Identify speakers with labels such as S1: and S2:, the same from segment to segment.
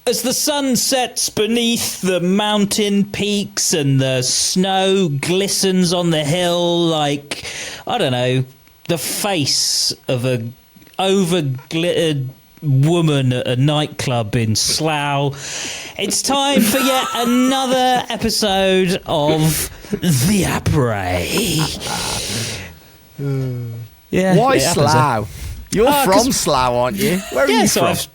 S1: As the sun sets beneath the mountain peaks and the snow glistens on the hill like, I don't know, the face of a over-glittered woman at a nightclub in Slough, it's time for yet another episode of The Appareil.
S2: Why Slough? You're from Slough, aren't you? Where are you from?
S1: Slough.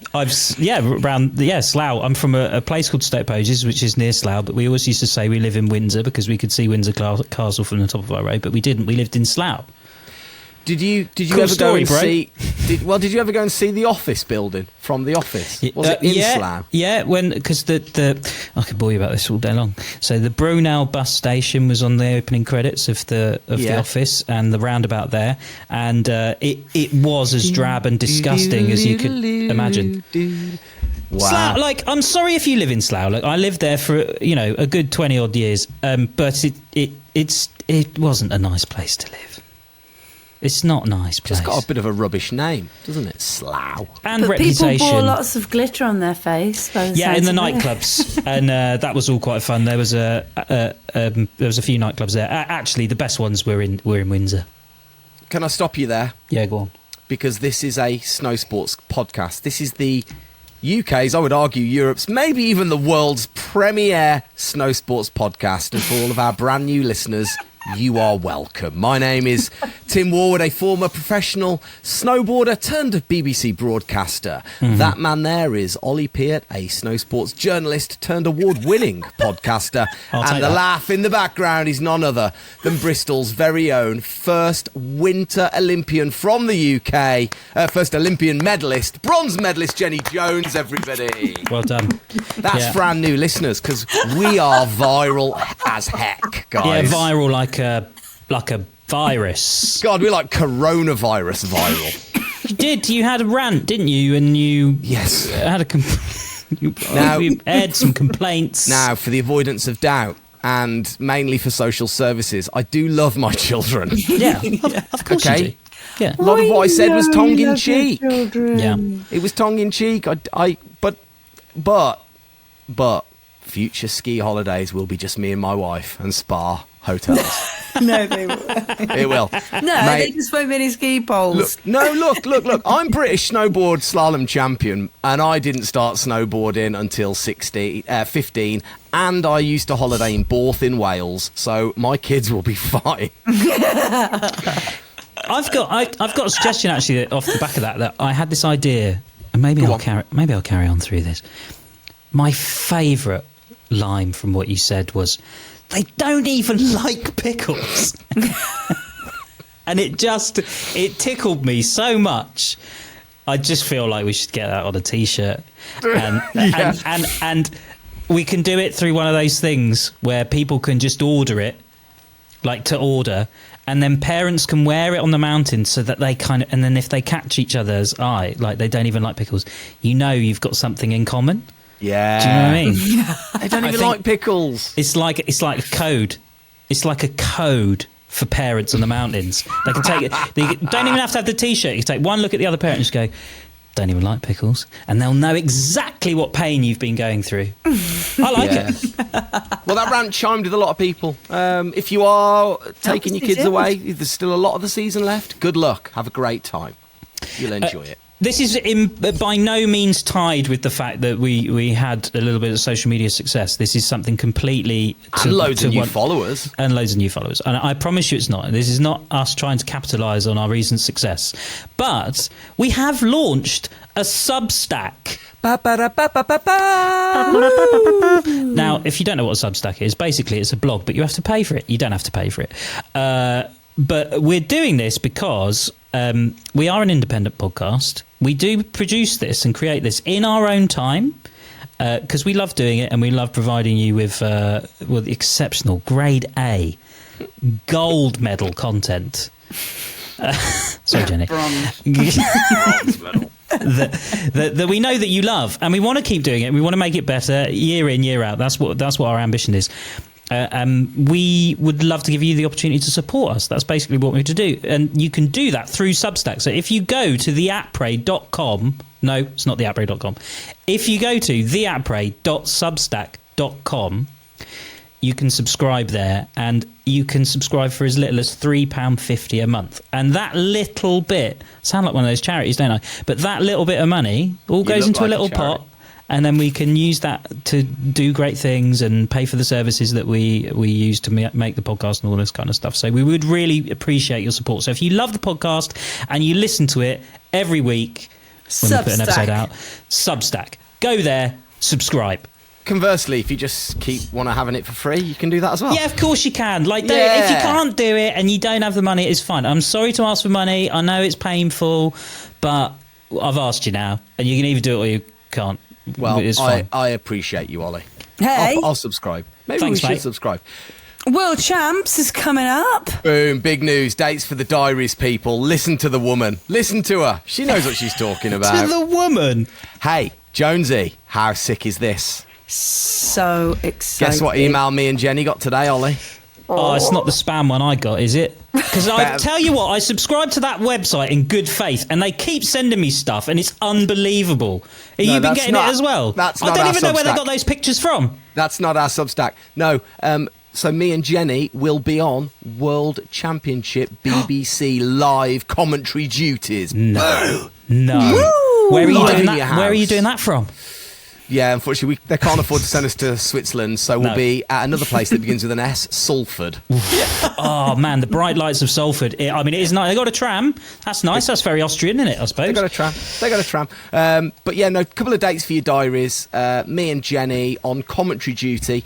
S1: I'm from a place called Stoke Poges, which is near Slough, but we always used to say we live in Windsor because we could see Windsor Castle from the top of our road, but we didn't. We lived in Slough.
S2: Did you
S1: cool
S2: ever
S1: story,
S2: go and see? Did you ever go and see the Office building from the Office? Was it in Slough?
S1: Yeah, because I could bore you about this all day long. So the Brunel bus station was on the opening credits of the Office, and the roundabout there, and it was as drab and disgusting as you could imagine.
S2: Wow.
S1: Slough, I'm sorry if you live in Slough. I lived there for a good 20 odd years, but it wasn't a nice place to live. It's not a nice place.
S2: Just got a bit of a rubbish name, doesn't it? Slough.
S1: And
S3: but
S1: reputation.
S3: People wore lots of glitter on their face.
S1: Yeah, in the nightclubs, and that was all quite fun. There was a few nightclubs there. Actually, the best ones were in Windsor.
S2: Can I stop you there?
S1: Yeah, go on.
S2: Because this is a snow sports podcast. This is the UK's, I would argue, Europe's, maybe even the world's premier snow sports podcast. And for all of our brand new listeners, you are welcome. My name is Tim Warwood, a former professional snowboarder turned BBC broadcaster. Mm-hmm. That man there is Ollie Peart, a snow sports journalist turned award-winning podcaster. And the laugh in the background is none other than Bristol's very own first Winter Olympian from the UK, first Olympian medalist, bronze medalist Jenny Jones, everybody.
S1: Well done.
S2: That's for our new listeners, because we are viral as heck, guys.
S1: Yeah, viral like a virus.
S2: God, we're like coronavirus viral.
S1: You had a rant, didn't you? And you had you aired some complaints.
S2: Now, for the avoidance of doubt, and mainly for social services, I do love my children.
S1: Yeah, of course you do. Yeah.
S2: A lot of what I said was tongue in cheek.
S1: Yeah,
S2: it was tongue in cheek. But future ski holidays will be just me and my wife and spa hotels.
S3: No, they will.
S2: It will.
S3: No, they just won't be any ski poles.
S2: Look. I'm British snowboard slalom champion, and I didn't start snowboarding until 15, and I used to holiday in Borth in Wales, so my kids will be fine.
S1: I've got a suggestion actually off the back of that I had this idea, and maybe I'll carry on through this. My favourite line from what you said was, "They don't even like pickles," and it tickled me so much. I just feel like we should get that on a t-shirt, and we can do it through one of those things where people can just order it, like to order. And then parents can wear it on the mountain so that they and then if they catch each other's eye, like they don't even like pickles, you've got something in common.
S2: Yeah.
S1: Do you know what I mean?
S3: Yeah.
S2: They don't even like pickles.
S1: It's like a code. It's like a code for parents on the mountains. They can take it. They don't even have to have the t-shirt. You can take one look at the other parent and just go, "Don't even like pickles," and they'll know exactly what pain you've been going through. I like it.
S2: Well, that rant chimed with a lot of people. If you are taking your kids away, there's still a lot of the season left. Good luck. Have a great time. You'll enjoy it.
S1: This is by no means tied with the fact that we had a little bit of social media success. This is something completely...
S2: And loads of new followers.
S1: And loads of new followers. And I promise you it's not. This is not us trying to capitalise on our recent success. But we have launched a Substack. Now, if you don't know what a Substack is, basically it's a blog, but you have to pay for it. You don't have to pay for it. But we're doing this because we are an independent podcast. We do produce this and create this in our own time because we love doing it and we love providing you with exceptional grade A gold medal content. Sorry, Jenny.
S4: Bronze medal.
S1: that we know that you love, and we want to keep doing it. We want to make it better year in, year out. That's what our ambition is. we would love to give you the opportunity to support us. That's basically what we're to do. And you can do that through Substack. So if you go to theatpray.com, no, it's not theatpray.com. If you go to theatpray.substack.com, you can subscribe there, and you can subscribe for as little as £3.50 a month. And that little bit, sound like one of those charities, don't I? But that little bit of money all goes into a little pot, and then we can use that to do great things and pay for the services that we use to make the podcast and all this kind of stuff. So we would really appreciate your support. So if you love the podcast and you listen to it every week when we put an episode out, Substack, go there, subscribe.
S2: Conversely, if you just want to having it for free, you can do that as well.
S1: Yeah, of course you can. Like, if you can't do it and you don't have the money, it's fine. I'm sorry to ask for money. I know it's painful, but I've asked you now, and you can either do it or you can't.
S2: Well,
S1: it's fine.
S2: I appreciate you, Ollie.
S3: Hey.
S2: I'll subscribe. Maybe
S1: Thanks,
S2: we should
S1: mate.
S2: subscribe.
S3: World Champs is coming up.
S2: Boom, big news. Dates for the diaries, people. Listen to the woman. Listen to her. She knows what she's talking about.
S1: To the woman.
S2: Hey, Jonesy, how sick is this?
S3: So excited.
S2: Guess what email me and Jenny got today, Ollie?
S1: Oh, it's not the spam one I got, is it? Because I tell you what, I subscribed to that website in good faith, and they keep sending me stuff, and it's unbelievable. Have you been getting it as well? I don't even know where they got those pictures from.
S2: That's not our Substack. No. So me and Jenny will be on World Championship BBC live commentary duties.
S1: No.
S3: Woo!
S1: Where are you
S2: Live
S1: doing
S2: in
S1: that?
S2: your house.
S1: Where are you doing that from?
S2: Yeah, unfortunately, they can't afford to send us to Switzerland, so we'll be at another place that begins with an S, Salford.
S1: Oh, man, the bright lights of Salford. It is nice. They got a tram. That's nice. That's very Austrian, isn't it, I suppose?
S2: They got a tram. But yeah, no, couple of dates for your diaries. Me and Jenny on commentary duty,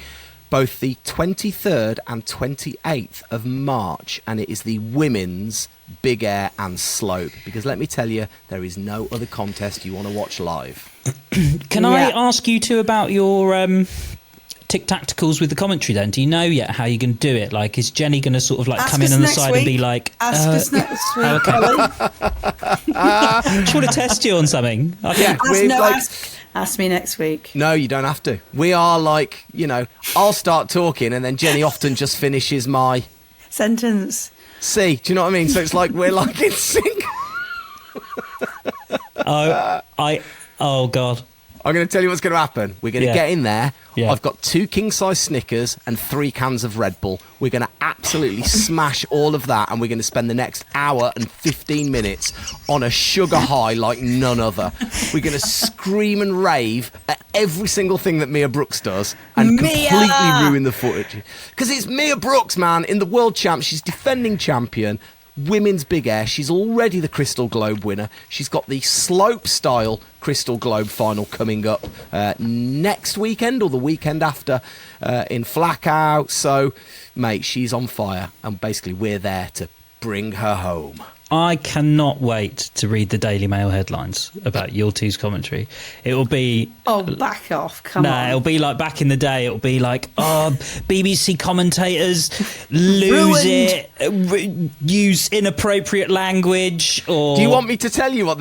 S2: both the 23rd and 28th of March, and it is the women's big air and slope, because let me tell you, there is no other contest you want to watch live.
S1: Can I ask you two about your tic-tacticals with the commentary then? Do you know yet how you're going to do it? Like, is Jenny going to sort of like come in on the side and be like...
S3: Ask us next week,
S1: okay.
S3: Ollie.
S1: Just want to test you on something.
S3: Ask me next week.
S2: No, you don't have to. We are like, I'll start talking and then Jenny often just finishes my...
S3: Sentence.
S2: See, do you know what I mean? So it's like we're like in sync.
S1: Oh, God.
S2: I'm going to tell you what's going to happen. We're going to get in there.
S1: Yeah.
S2: I've got 2 king-size Snickers and 3 cans of Red Bull. We're going to absolutely smash all of that, and we're going to spend the next hour and 15 minutes on a sugar high like none other. We're going to scream and rave at every single thing that Mia Brooks does and completely ruin the footage. Because it's Mia Brooks, man, in the World Champ. She's defending champion. Women's big air. She's already the Crystal Globe winner. She's got the slope style Crystal Globe final coming up next weekend or the weekend after in Flackout. So, mate, she's on fire, and basically we're there to bring her home.
S1: I cannot wait to read the Daily Mail headlines about your two's commentary. It will be...
S3: Oh, back off. Come on.
S1: It'll be like back in the day. It'll be like, BBC commentators lose it, use inappropriate language, or...
S2: Do you want me to tell you what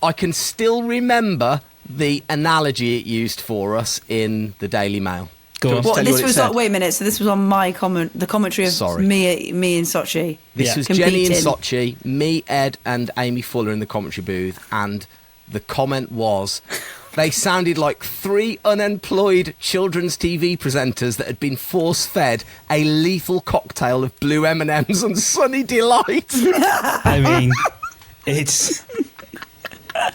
S2: I can still remember the analogy it used for us in the Daily Mail.
S1: Go on.
S3: This was on, wait a minute. So this was on my the commentary of me in Sochi.
S2: This was Jenny in Sochi, me, Ed, and Amy Fuller in the commentary booth, and the comment was, they sounded like 3 unemployed children's TV presenters that had been force-fed a lethal cocktail of blue M&Ms and Sunny Delight.
S1: I mean, it's...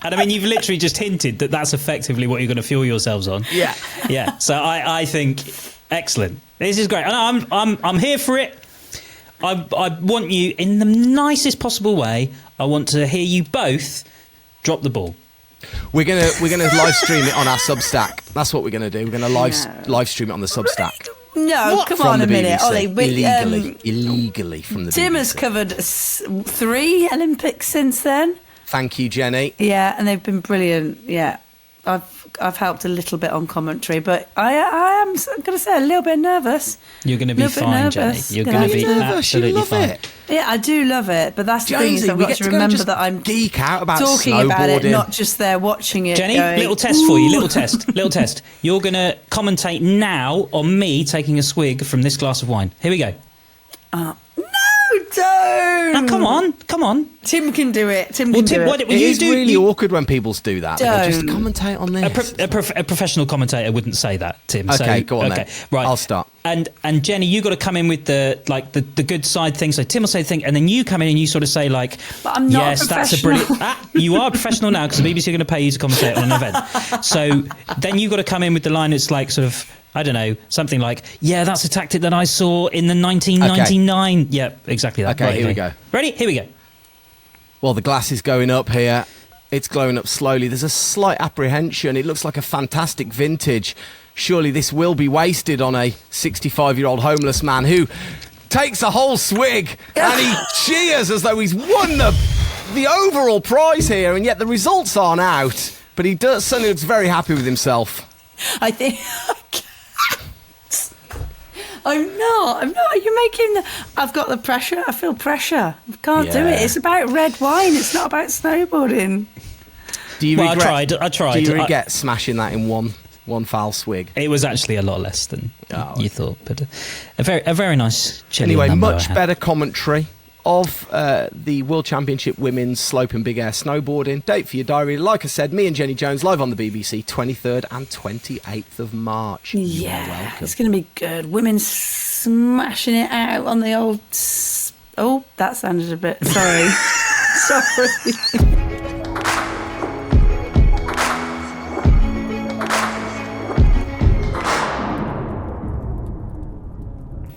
S1: And I mean, you've literally just hinted that that's effectively what you're going to fuel yourselves on.
S2: Yeah.
S1: Yeah. So I think excellent. This is great. And I'm here for it. I want you in the nicest possible way. I want to hear you both drop the ball.
S2: We're gonna live stream it on our Substack. That's what we're gonna do. We're gonna live stream it on the Substack.
S3: No, come on a minute, Ollie.
S2: Illegally from the
S3: Tim
S2: BBC.
S3: has covered 3 Olympics since then.
S2: Thank you, Jenny.
S3: Yeah, and they've been brilliant. Yeah. I've helped a little bit on commentary, but I am going to say a little bit nervous.
S1: You're going to be fine, Jenny. You're going to be absolutely fine.
S2: It.
S3: Yeah, I do love it, but that's the thing is I've got to remember that I'm
S2: geek out about
S3: talking
S2: snowboarding.
S3: about it, not just there watching it.
S1: Jenny,
S3: going,
S1: little test for you. Little test. You're going to commentate now on me taking a swig from this glass of wine. Here we go.
S3: No, don't.
S1: Oh, come on.
S3: Tim can do it. Tim can do it.
S2: It is really awkward when people do that. They go, just commentate on this.
S1: A professional commentator wouldn't say that, Tim.
S2: Okay, go on then.
S1: Right.
S2: I'll start.
S1: And Jenny, you got to come in with the good side thing. So Tim will say the thing, and then you come in and you sort of say like,
S3: but I'm not
S1: yes, that's a brilliant. You are a professional now because the BBC are going to pay you to commentate on an event. So then you got to come in with the line. It's like sort of, I don't know, something like, yeah, that's a tactic that I saw in the 1999. Okay. Yeah, exactly that.
S2: Okay, here we go.
S1: Ready? Here we go.
S2: Well, the glass is going up here. It's glowing up slowly. There's a slight apprehension. It looks like a fantastic vintage. Surely this will be wasted on a 65-year-old homeless man who takes a whole swig and he cheers as though he's won the overall prize here, and yet the results aren't out. But he certainly looks very happy with himself.
S3: I think... I'm not. You're making... I've got the pressure. I feel pressure. I can't do it. It's about red wine. It's not about snowboarding.
S2: Do you regret,
S1: I tried.
S2: Do you regret smashing that in one foul swig?
S1: It was actually a lot less than you thought, but a very nice chilly.
S2: Anyway, much better commentary of the World Championship Women's Slope and Big Air Snowboarding. Date for your diary. Like I said, me and Jenny Jones live on the BBC, 23rd and 28th of March.
S3: Yeah, it's going to be good. Women smashing it out on the old... Oh, that sounded a bit... Sorry. Sorry.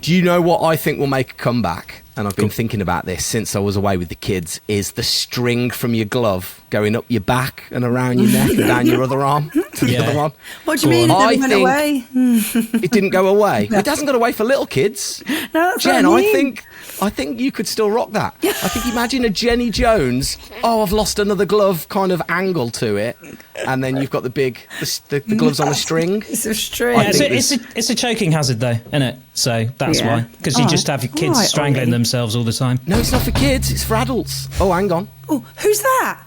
S2: Do you know what I think will make a comeback? And I've been thinking about this since I was away with the kids, is the string from your glove going up your back and around your neck and down your other arm to the other arm.
S3: What do you mean it went away?
S2: It didn't go away. No. It hasn't got away for little kids.
S3: No, that's
S2: Jen,
S3: what I mean.
S2: I think you could still rock that. I think imagine a Jenny Jones, I've lost another glove kind of angle to it, and then you've got the gloves on the string.
S3: It's a string.
S1: Yeah, it's a choking hazard though, isn't it? So that's why. Because you just have your kids strangling themselves all the time.
S2: No, it's not for kids, it's for adults. Oh, hang on.
S3: Oh, who's that?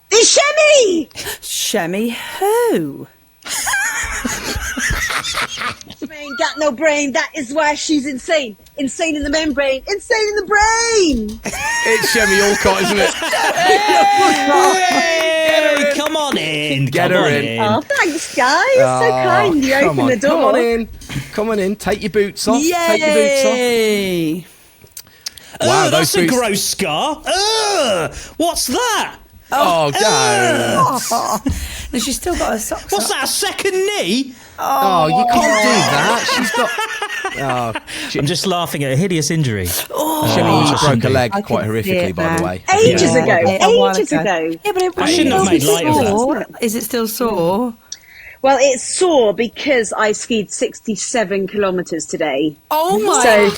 S5: It's Chemmy!
S3: Chemmy who?
S5: She ain't got no brain, that is why she's insane. Insane in the membrane, insane in the brain!
S2: It's Chemmy Alcott, isn't it?
S1: Hey, come on in.
S2: Get her in.
S5: Oh, thanks, guys. So kind. You opened the door.
S2: Come on in. Take your boots off.
S3: Yay!
S2: Take your boots off. Wow,
S1: that's
S2: those
S1: a
S2: boots...
S1: gross scar. What's that?
S2: Oh, no.
S3: No, she's still got her socks
S1: What's
S3: up.
S1: that, a second knee?
S2: Oh, you can't do that. She's got...
S1: I'm just laughing at a hideous injury.
S2: Chemmy broke a leg quite horrifically, by the way.
S5: Ages ago.
S3: Yeah, but
S1: I shouldn't have made light of that.
S3: Is it still sore?
S5: Well, it's sore because I skied 67 kilometres today.
S3: Oh my...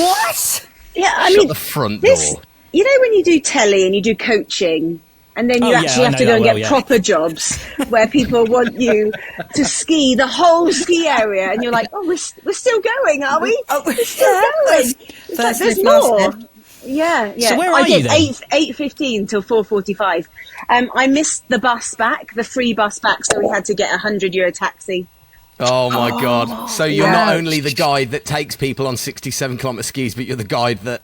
S3: What?
S5: Yeah, I
S2: Shut
S5: mean...
S2: the front door.
S5: You know when you do telly and you do coaching... And then you actually have to go and get proper jobs where people want you to ski the whole ski area. And you're like, oh, we're still going, are we?
S3: Oh,
S5: we're still going. It's like, there's more. Yeah.
S1: So where are
S5: I did
S1: you then?
S5: 8:15 till 4:45. I missed the bus back, the free bus back. So we had to get a €100 taxi.
S2: Oh, my God. So you're not only the guide that takes people on 67-kilometre skis, but you're the guide that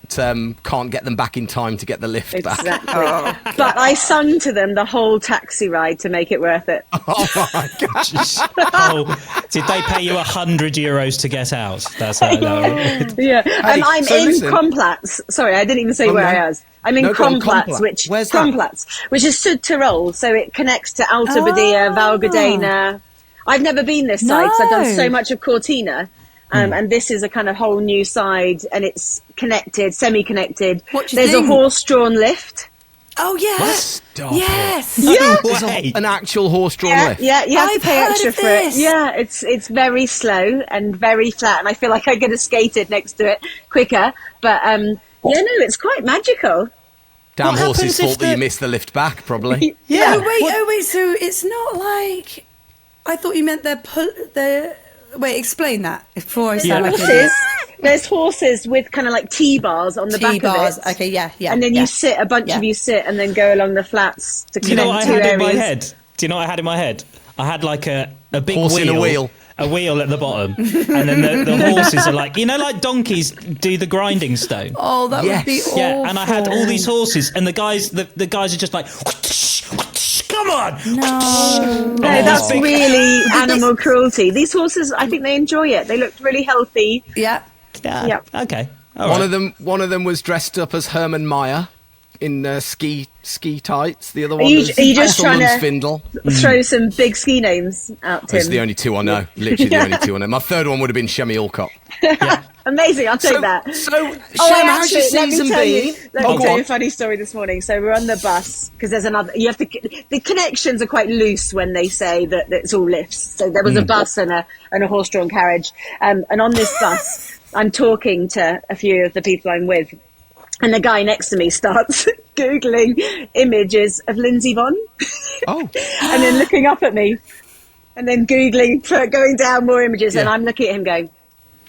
S2: can't get them back in time to get the lift back.
S5: Exactly. But I sung to them the whole taxi ride to make it worth it.
S2: Oh, my God.
S1: Did they pay you €100 to get out? That's how
S5: Yeah. And I'm in
S2: listen.
S5: Kronplatz. Sorry, I didn't even say where I was. I'm in Kronplatz, which is Südtirol. So it connects to Alta Badia, Val Gardena. I've never been this side, so I've done so much of Cortina, and this is a kind of whole new side, and it's connected, semi-connected. There's a horse-drawn lift.
S3: Oh, yeah.
S2: Stop
S3: yes.
S2: It. Yeah. There's an actual horse-drawn lift.
S5: Yeah, you have to pay extra for
S3: this.
S5: it. Yeah, it's very slow and very flat, and I feel like I could have skated next to it quicker, but it's quite magical.
S2: Damn horse's fault that you missed the lift back, probably.
S3: Yeah. Oh, wait, so it's not like... I thought you meant they're. Wait, explain that before I sound like
S5: horses. There's horses with kind of like T-bars on the back of it.
S3: Okay, yeah.
S5: And then you sit, a bunch of you sit, and then go along the flats to connect.
S1: Do you know what I had
S5: areas.
S1: in my head? Do you know what I had in my head? I had like a big
S2: horse in a wheel.
S1: A wheel at the bottom, and then the horses are like, like donkeys do the grinding stone.
S3: Oh, that would be awful.
S1: Yeah, and I had all these horses, and the guys are just like, come on.
S3: No,
S5: that's really animal cruelty. These horses, I think they enjoy it. They looked really healthy.
S3: Yeah.
S1: Okay.
S2: One of them was dressed up as Herman Meyer in ski tights. The other one was
S5: are you just trying to
S2: Findle.
S5: throw some big ski names out, Tim?
S2: Those are the only two I know. Literally the only two I know. My third one would have been Chemmy Alcott. Yeah.
S5: Amazing, I'll take that.
S2: So, how's your season been?
S5: Let me tell you a funny story this morning. So we're on the bus, because there's another, the connections are quite loose when they say that it's all lifts. So there was a bus and a horse-drawn carriage. And on this bus, I'm talking to a few of the people I'm with. And the guy next to me starts Googling images of Lindsay Vonn. Oh. And then looking up at me. And then Googling, going down more images. And I'm looking at him going,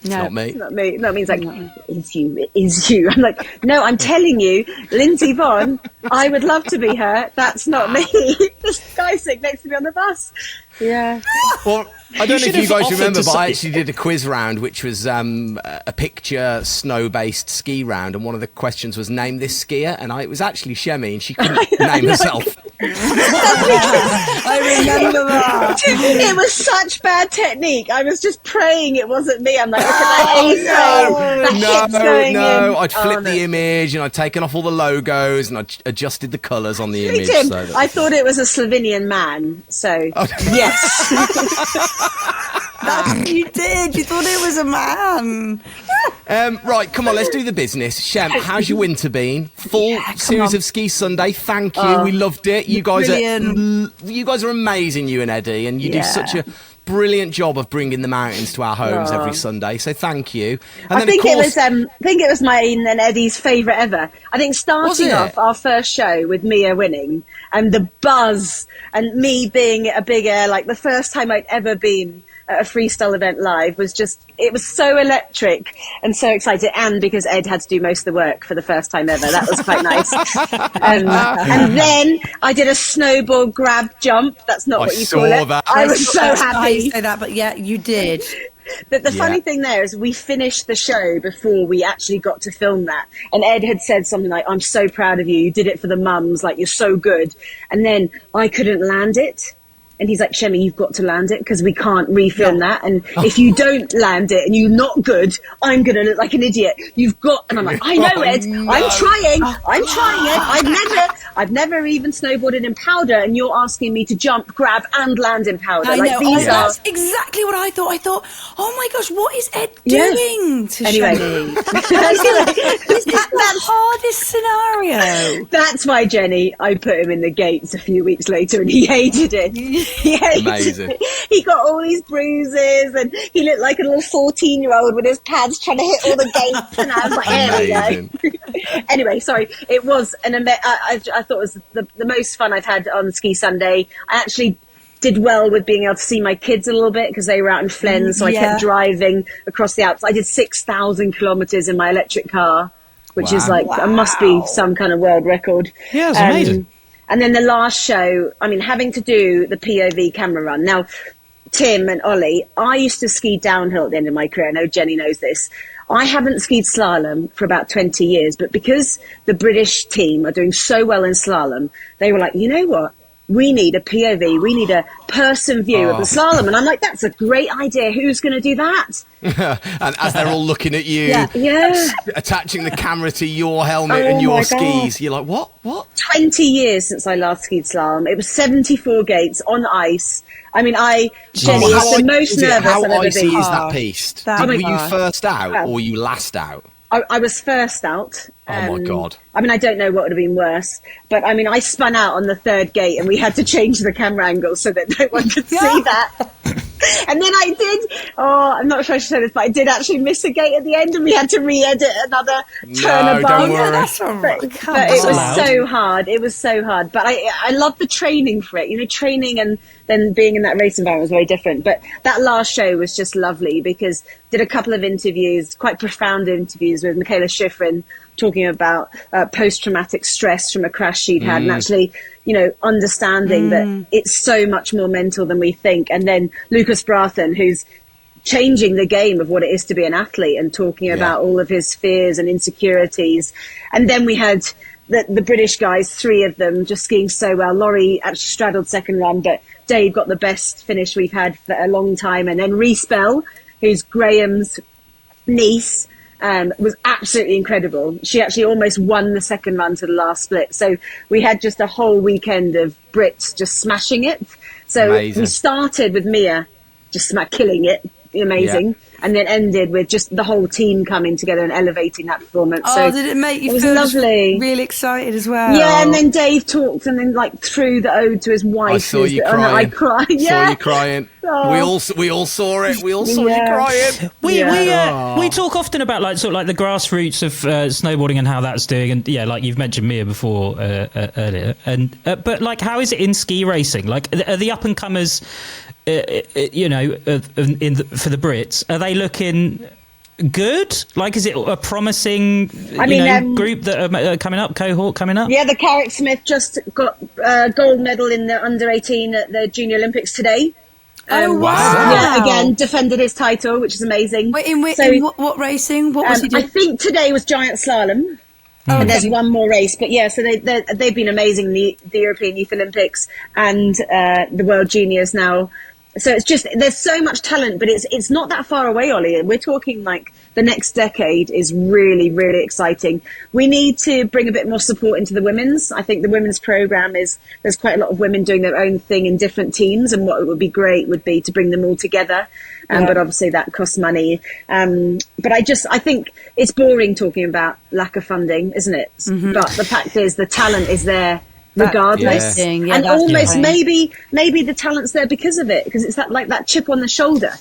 S2: no, not me.
S5: It's not me. No, it means like, it is you. I'm like, no, I'm telling you, Lindsay Vonn, I would love to be her. That's not me. This guy sitting next to me on the bus. Yeah.
S2: Well, I don't know if you guys remember, but I actually did a quiz round, which was a picture snow-based ski round, and one of the questions was name this skier, and it was actually Chemmy, and she couldn't name herself.
S3: I remember that.
S5: It was such bad technique. I was just praying it wasn't me. I'm like, look at that A-frame.
S2: No. I'd flipped the image, and I'd taken off all the logos, and I'd adjusted the colours on the image.
S5: Tim, I thought it was a Slovenian man, so yes.
S3: You did. You thought it was a man.
S2: Right, come on, let's do the business. Shem, how's your winter been? Full series of Ski Sunday. Thank you. We loved it. You guys are amazing, you and Eddie, and you do such a brilliant job of bringing the mountains to our homes every Sunday. So thank you. And
S5: I think it was mine and Eddie's favourite ever. I think starting off our first show with Mia winning and the buzz and me being a big air, like the first time I'd ever been at a freestyle event live it was so electric and so exciting, and because Ed had to do most of the work for the first time ever, that was quite nice. And then I did a snowboard grab jump. That's not what you call it.
S2: That.
S5: I was so happy.
S3: I say that, but yeah, you did.
S5: But the funny thing there is we finished the show before we actually got to film that. And Ed had said something like, I'm so proud of you. You did it for the mums. Like, you're so good. And then I couldn't land it. And he's like, Chemmy, you've got to land it because we can't refilm that. And if you don't land it and you're not good, I'm going to look like an idiot. You've got... And I'm like, I know, Ed. No. I'm trying, Ed. I've never even snowboarded in powder, and you're asking me to jump, grab, and land in powder.
S3: I know. That's exactly what I thought. I thought, oh my gosh, what is Ed doing to Chemmy? This is the hardest scenario.
S5: That's why, Jenny, I put him in the gates a few weeks later, and he hated it.
S2: Amazing.
S5: He got all these bruises, and he looked like a little 14-year-old with his pads trying to hit all the gates. And I was like, there we go. Anyway, sorry. It was I thought it was the most fun I've had on Ski Sunday. I actually did well with being able to see my kids a little bit because they were out in Flen, so I kept driving across the Alps. I did 6,000 kilometres in my electric car, which is like, it must be some kind of world record.
S1: Yeah, it's amazing.
S5: And then the last show, I mean, having to do the POV camera run. Now, Tim and Ollie, I used to ski downhill at the end of my career. I know Jenny knows this. I haven't skied slalom for about 20 years, but because the British team are doing so well in slalom, they were like, you know what? We need a POV. We need a person view of the slalom. And I'm like, that's a great idea. Who's going to do that?
S2: And as they're all looking at you, attaching the camera to your helmet and your skis, you're like, what?
S5: 20 years since I last skied slalom. It was 74 gates on ice. I mean, Jenny, is the most nervous I've ever been.
S2: How icy is that piste? Were you first out or you last out?
S5: I was first out.
S2: Oh, my God.
S5: I mean, I don't know what would have been worse. But, I mean, I spun out on the third gate and we had to change the camera angle so that no one could see that. And then I did, I'm not sure I should say this, but I did actually miss a gate at the end and we had to re-edit another turnabout.
S2: Don't worry.
S3: That's all right.
S5: But it was so hard. It was so hard. But I love the training for it. You know, training and then being in that race environment was very different. But that last show was just lovely because did a couple of interviews, quite profound interviews with Michaela Schifrin, talking about post-traumatic stress from a crash she'd had and actually, you know, understanding that it's so much more mental than we think. And then Lucas Brathen, who's changing the game of what it is to be an athlete and talking about all of his fears and insecurities. And then we had the British guys, 3 of them, just skiing so well. Laurie actually straddled second run, but Dave got the best finish we've had for a long time. And then Reece Bell, who's Graham's niece, was absolutely incredible. She actually almost won the second run to the last split. So we had just a whole weekend of Brits just smashing it. So
S2: Amazing.
S5: We started with Mia just killing it, amazing, and then ended with just the whole team coming together and elevating that performance.
S3: Oh,
S5: so
S3: did it make you
S5: it
S3: feel
S5: was lovely,
S3: really excited as well?
S5: Yeah, and then Dave talked and then like threw the ode to his wife.
S2: I saw you crying.
S5: I cried.
S2: Saw you crying.
S5: Oh.
S2: We all saw it. We all saw you crying.
S1: We talk often about like sort of like the grassroots of snowboarding and how that's doing, and like you've mentioned Mia before earlier, and but like how is it in ski racing? Like are the up and comers, for the Brits, are they looking good? Like, is it a promising group that are coming up, cohort coming up?
S5: Yeah, the Carrick Smith just got gold medal in the under-18 at the Junior Olympics today.
S3: Oh, wow.
S5: Yeah, again, defended his title, which is amazing.
S3: Wait, in what racing? What was he doing?
S5: I think today was giant slalom. And there's one more race, but yeah, so they've been amazing, the European Youth Olympics and the World Juniors now. So it's just, there's so much talent, but it's not that far away, Ollie. We're talking like the next decade is really, really exciting. We need to bring a bit more support into the women's. I think the women's program there's quite a lot of women doing their own thing in different teams, and what would be great would be to bring them all together. But obviously that costs money. But I think it's boring talking about lack of funding, isn't it? Mm-hmm. But the fact is the talent is there regardless. And almost maybe the talent's there because of it, because it's that chip on the shoulder.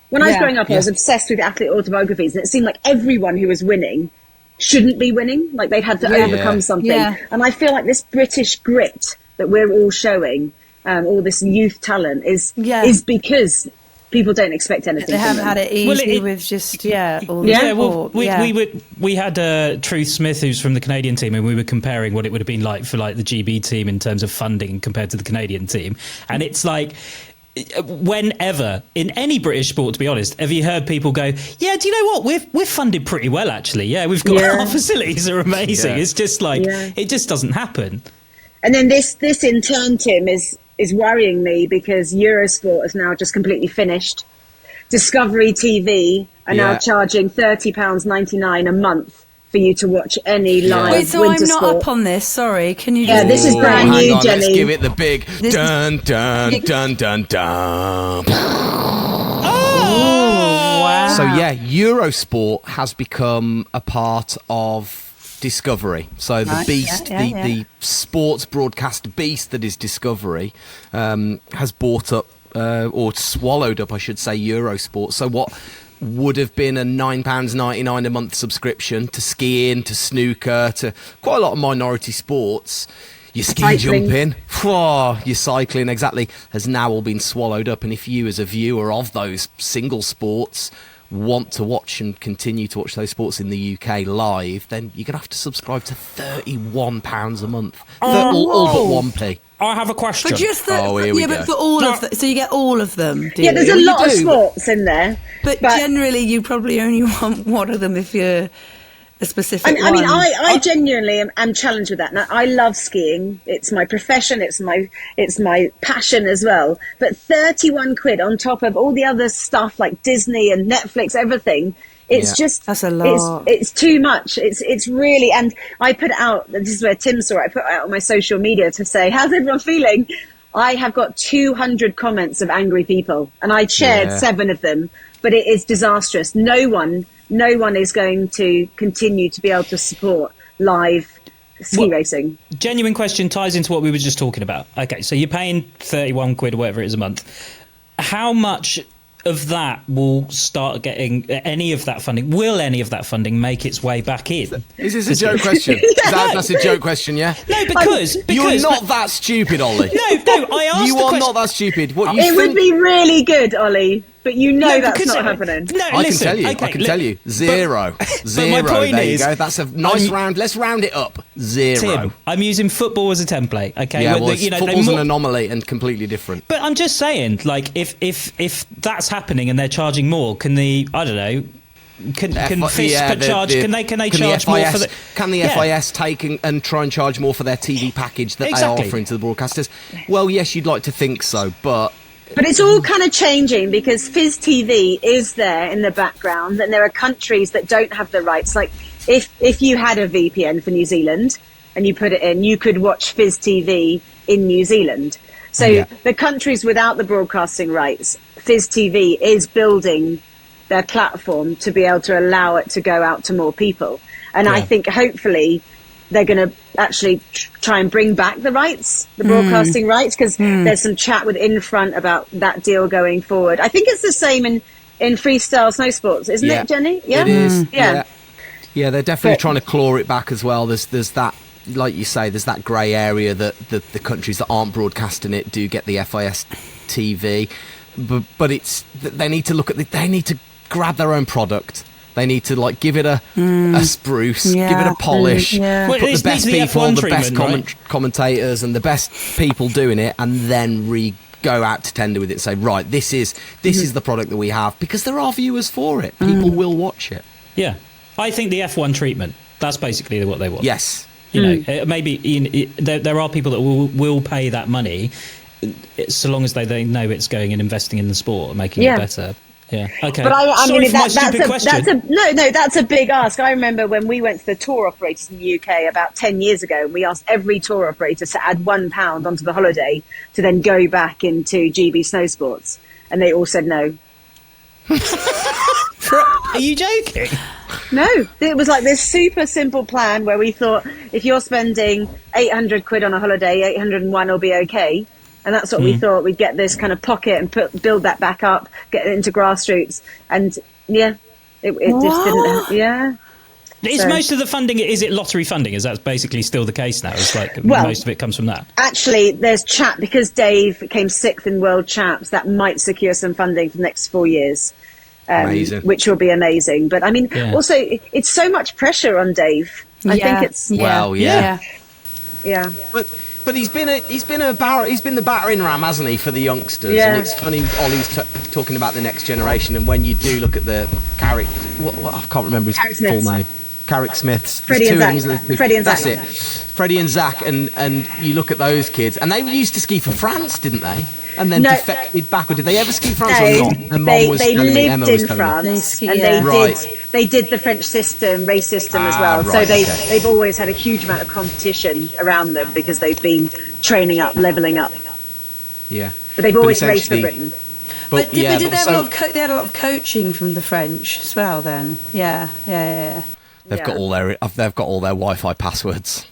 S5: When I was growing up, I was obsessed with athlete autobiographies, and it seemed like everyone who was winning shouldn't be winning, like they'd had to overcome something. And I feel like this British grit that we're all showing, all this youth talent is because people don't expect anything.
S3: They haven't had it easy with just all the support.
S1: We had Truth Smith, who's from the Canadian team, and we were comparing what it would have been like for like the GB team in terms of funding compared to the Canadian team, and it's like, whenever in any British sport, to be honest, have you heard people go, do you know what, we're funded pretty well actually, we've got our facilities are amazing. It's just like it just doesn't happen.
S5: And then this in turn, Tim, is worrying me because Eurosport is now just completely finished. Discovery TV are now charging £30.99 a month for you to watch any live
S3: Wait, so
S5: winter
S3: I'm not
S5: sport.
S3: Up on this, sorry. Can you
S5: just... this is brand new,
S2: on,
S5: Jenny.
S2: Let's give it the big dun, dun, dun, dun, dun.
S3: Oh, wow.
S2: So, Eurosport has become a part of Discovery. So the beast, the sports broadcast beast that is Discovery, has bought up, or swallowed up, I should say, Eurosport. So what would have been a £9.99 a month subscription to skiing, to snooker, to quite a lot of minority sports, your ski jumping, your cycling, exactly, has now all been swallowed up. And if you as a viewer of those single sports want to watch and continue to watch those sports in the UK live, then you're going to have to subscribe to £31 a month. All but 1p.
S1: I have a question.
S3: But just for all of them, so you get all of them.
S5: There's a lot of sports in there.
S3: But generally, you probably only want one of them if you're a specific one.
S5: I mean, I genuinely am challenged with that. Now, I love skiing. It's my profession. It's my passion as well. But 31 quid on top of all the other stuff like Disney and Netflix, everything. It's just,
S3: that's a lot.
S5: It's too much. It's really, and I put out, this is where Tim saw it, I put out on my social media to say, how's everyone feeling? I have got 200 comments of angry people, and I shared 7 of them, but it is disastrous. No one is going to continue to be able to support live ski racing.
S1: Genuine question, ties into what we were just talking about. Okay, so you're paying 31 quid or whatever it is a month. how much of that will start getting any of that funding? Will any of that funding make its way back in?
S2: Is this a joke question? That's a joke question, yeah?
S1: No, because
S2: you're not that stupid, Ollie.
S1: No, I asked
S2: you
S1: the
S2: are
S1: question.
S2: not that stupid.
S5: It would be really good, Ollie, but that's not happening.
S1: No,
S2: I
S1: listen,
S2: can tell you. Zero. Zero.
S1: my point
S2: there
S1: is,
S2: you go. That's a nice round. Let's round it up. Zero.
S1: Tim, I'm using football as a template. Okay,
S2: Yeah, football's an anomaly and completely different.
S1: But I'm just saying, like, if that's happening and they're charging more, can the FIS charge? Can they charge more for the?
S2: Can the FIS take and try and charge more for their TV package that they are offering to the broadcasters? Well, yes, you'd like to think so, but
S5: it's all kind of changing because Fizz TV is there in the background, and there are countries that don't have the rights. Like if you had a VPN for New Zealand and you put it in, you could watch Fizz TV in New Zealand. So the countries without the broadcasting rights, Fizz TV is building their platform to be able to allow it to go out to more people. And I think hopefully they're going to actually try and bring back the rights, the broadcasting rights, because there's some chat with Infront about that deal going forward. I think it's the same in freestyle snow sports, isn't it, Jenny? Yeah,
S2: it is. Yeah, they're definitely trying to claw it back as well. There's that, like you say, there's that grey area that the countries that aren't broadcasting it do get the FIS TV, but it's they need to they need to grab their own product. They need to give it a spruce, give it a polish, put the best people, the best commentators, and the best people doing it, and then go out to tender with it and say, right, this is the product that we have, because there are viewers for it. People will watch it.
S1: Yeah, I think the F1 treatment. That's basically what they want.
S2: Yes,
S1: maybe there are people that will pay that money, so long as they know it's going and investing in the sport and making it better. Yeah. Okay.
S5: But
S1: that's
S5: that's a big ask. I remember when we went to the tour operators in the UK about 10 years ago, and we asked every tour operator to add £1 onto the holiday to then go back into GB Snow Sports, and they all said no.
S1: Are you joking?
S5: No, it was like this super simple plan where we thought if you're spending 800 quid on a holiday, 801 will be okay. And that's what we thought. We'd get this kind of pocket and build that back up, get it into grassroots. And it just didn't. Yeah.
S1: Is most of the funding, is it lottery funding? Is that basically still the case now? It's like most of it comes from that? Actually,
S5: there's chat because Dave came 6th in World Chaps. That might secure some funding for the next 4 years. Which will be amazing. But I mean, also, it's so much pressure on Dave. I think it's
S2: But he's been the battering ram, hasn't he, for the youngsters? Yeah. And it's funny, Ollie's talking about the next generation, and when you do look at the Carrick, I can't remember his full name. Carrick Smiths,
S5: Freddie and Zach.
S2: That's it. Freddie and Zach, and you look at those kids, and they used to ski for France, didn't they? And then defected back, or did they ever ski France or not? And
S5: they lived in France, and they did the French system, race system as well. Right, so they've always had a huge amount of competition around them because they've been training up, levelling up.
S2: Yeah,
S5: but they've always raced for Britain.
S3: But they had a lot of coaching from the French as well. Then, yeah.
S2: They've got all their Wi-Fi passwords.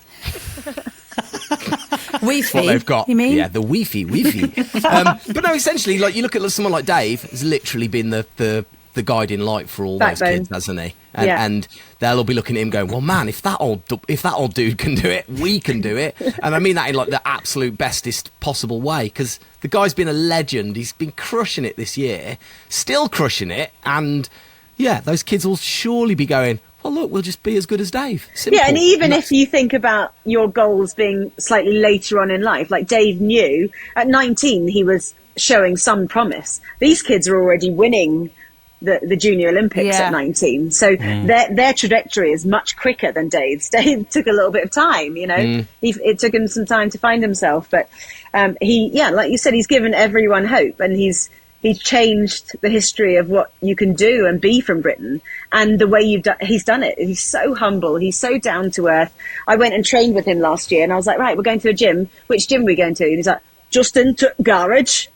S3: Wi-Fi.
S2: They've got,
S3: you mean?
S2: Yeah, the Wi-Fi. But no, essentially, like you look at someone like Dave, has literally been the guiding light for all those kids, hasn't he? And they'll all be looking at him going, well, man, if that old dude can do it, we can do it. And I mean that in like the absolute bestest possible way, because the guy's been a legend. He's been crushing it this year, still crushing it, and those kids will surely be going, well, look, we'll just be as good as Dave. Simple.
S5: Yeah, and even if you think about your goals being slightly later on in life, like Dave knew at 19 he was showing some promise. These kids are already winning the Junior Olympics at 19, so their trajectory is much quicker than Dave's. Dave took a little bit of time, it took him some time to find himself, but he, like you said, he's given everyone hope, and he's changed the history of what you can do and be from Britain, and the way he's done it. He's so humble. He's so down to earth. I went and trained with him last year, and I was like, right, we're going to a gym. Which gym are we going to? And he's like, Justin Garage.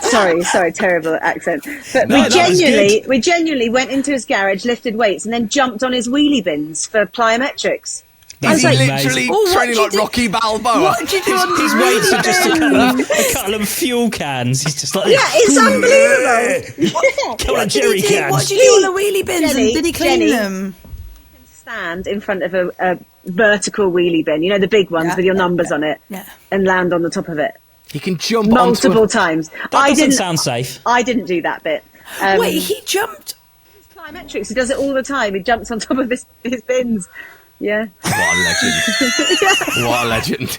S5: Sorry, terrible accent. But we genuinely went into his garage, lifted weights, and then jumped on his wheelie bins for plyometrics.
S2: Is he
S5: like,
S2: literally training like Rocky Balboa?
S3: What did you do on
S1: His weights are just a couple of fuel cans. He's just like,
S5: yeah, it's unbelievable.
S1: couple of jerry cans.
S3: What did you do on the wheelie bins?
S5: Jenny,
S3: Did he clean them?
S5: Stand in front of a vertical wheelie bin, the big ones with your numbers on it, and land on the top of it.
S2: He can jump
S5: multiple times.
S1: That doesn't sound safe.
S5: I didn't do that bit.
S3: Wait, he jumped?
S5: It's plyometrics. He does it all the time. He jumps on top of his bins. Yeah.
S2: What a legend. What a legend.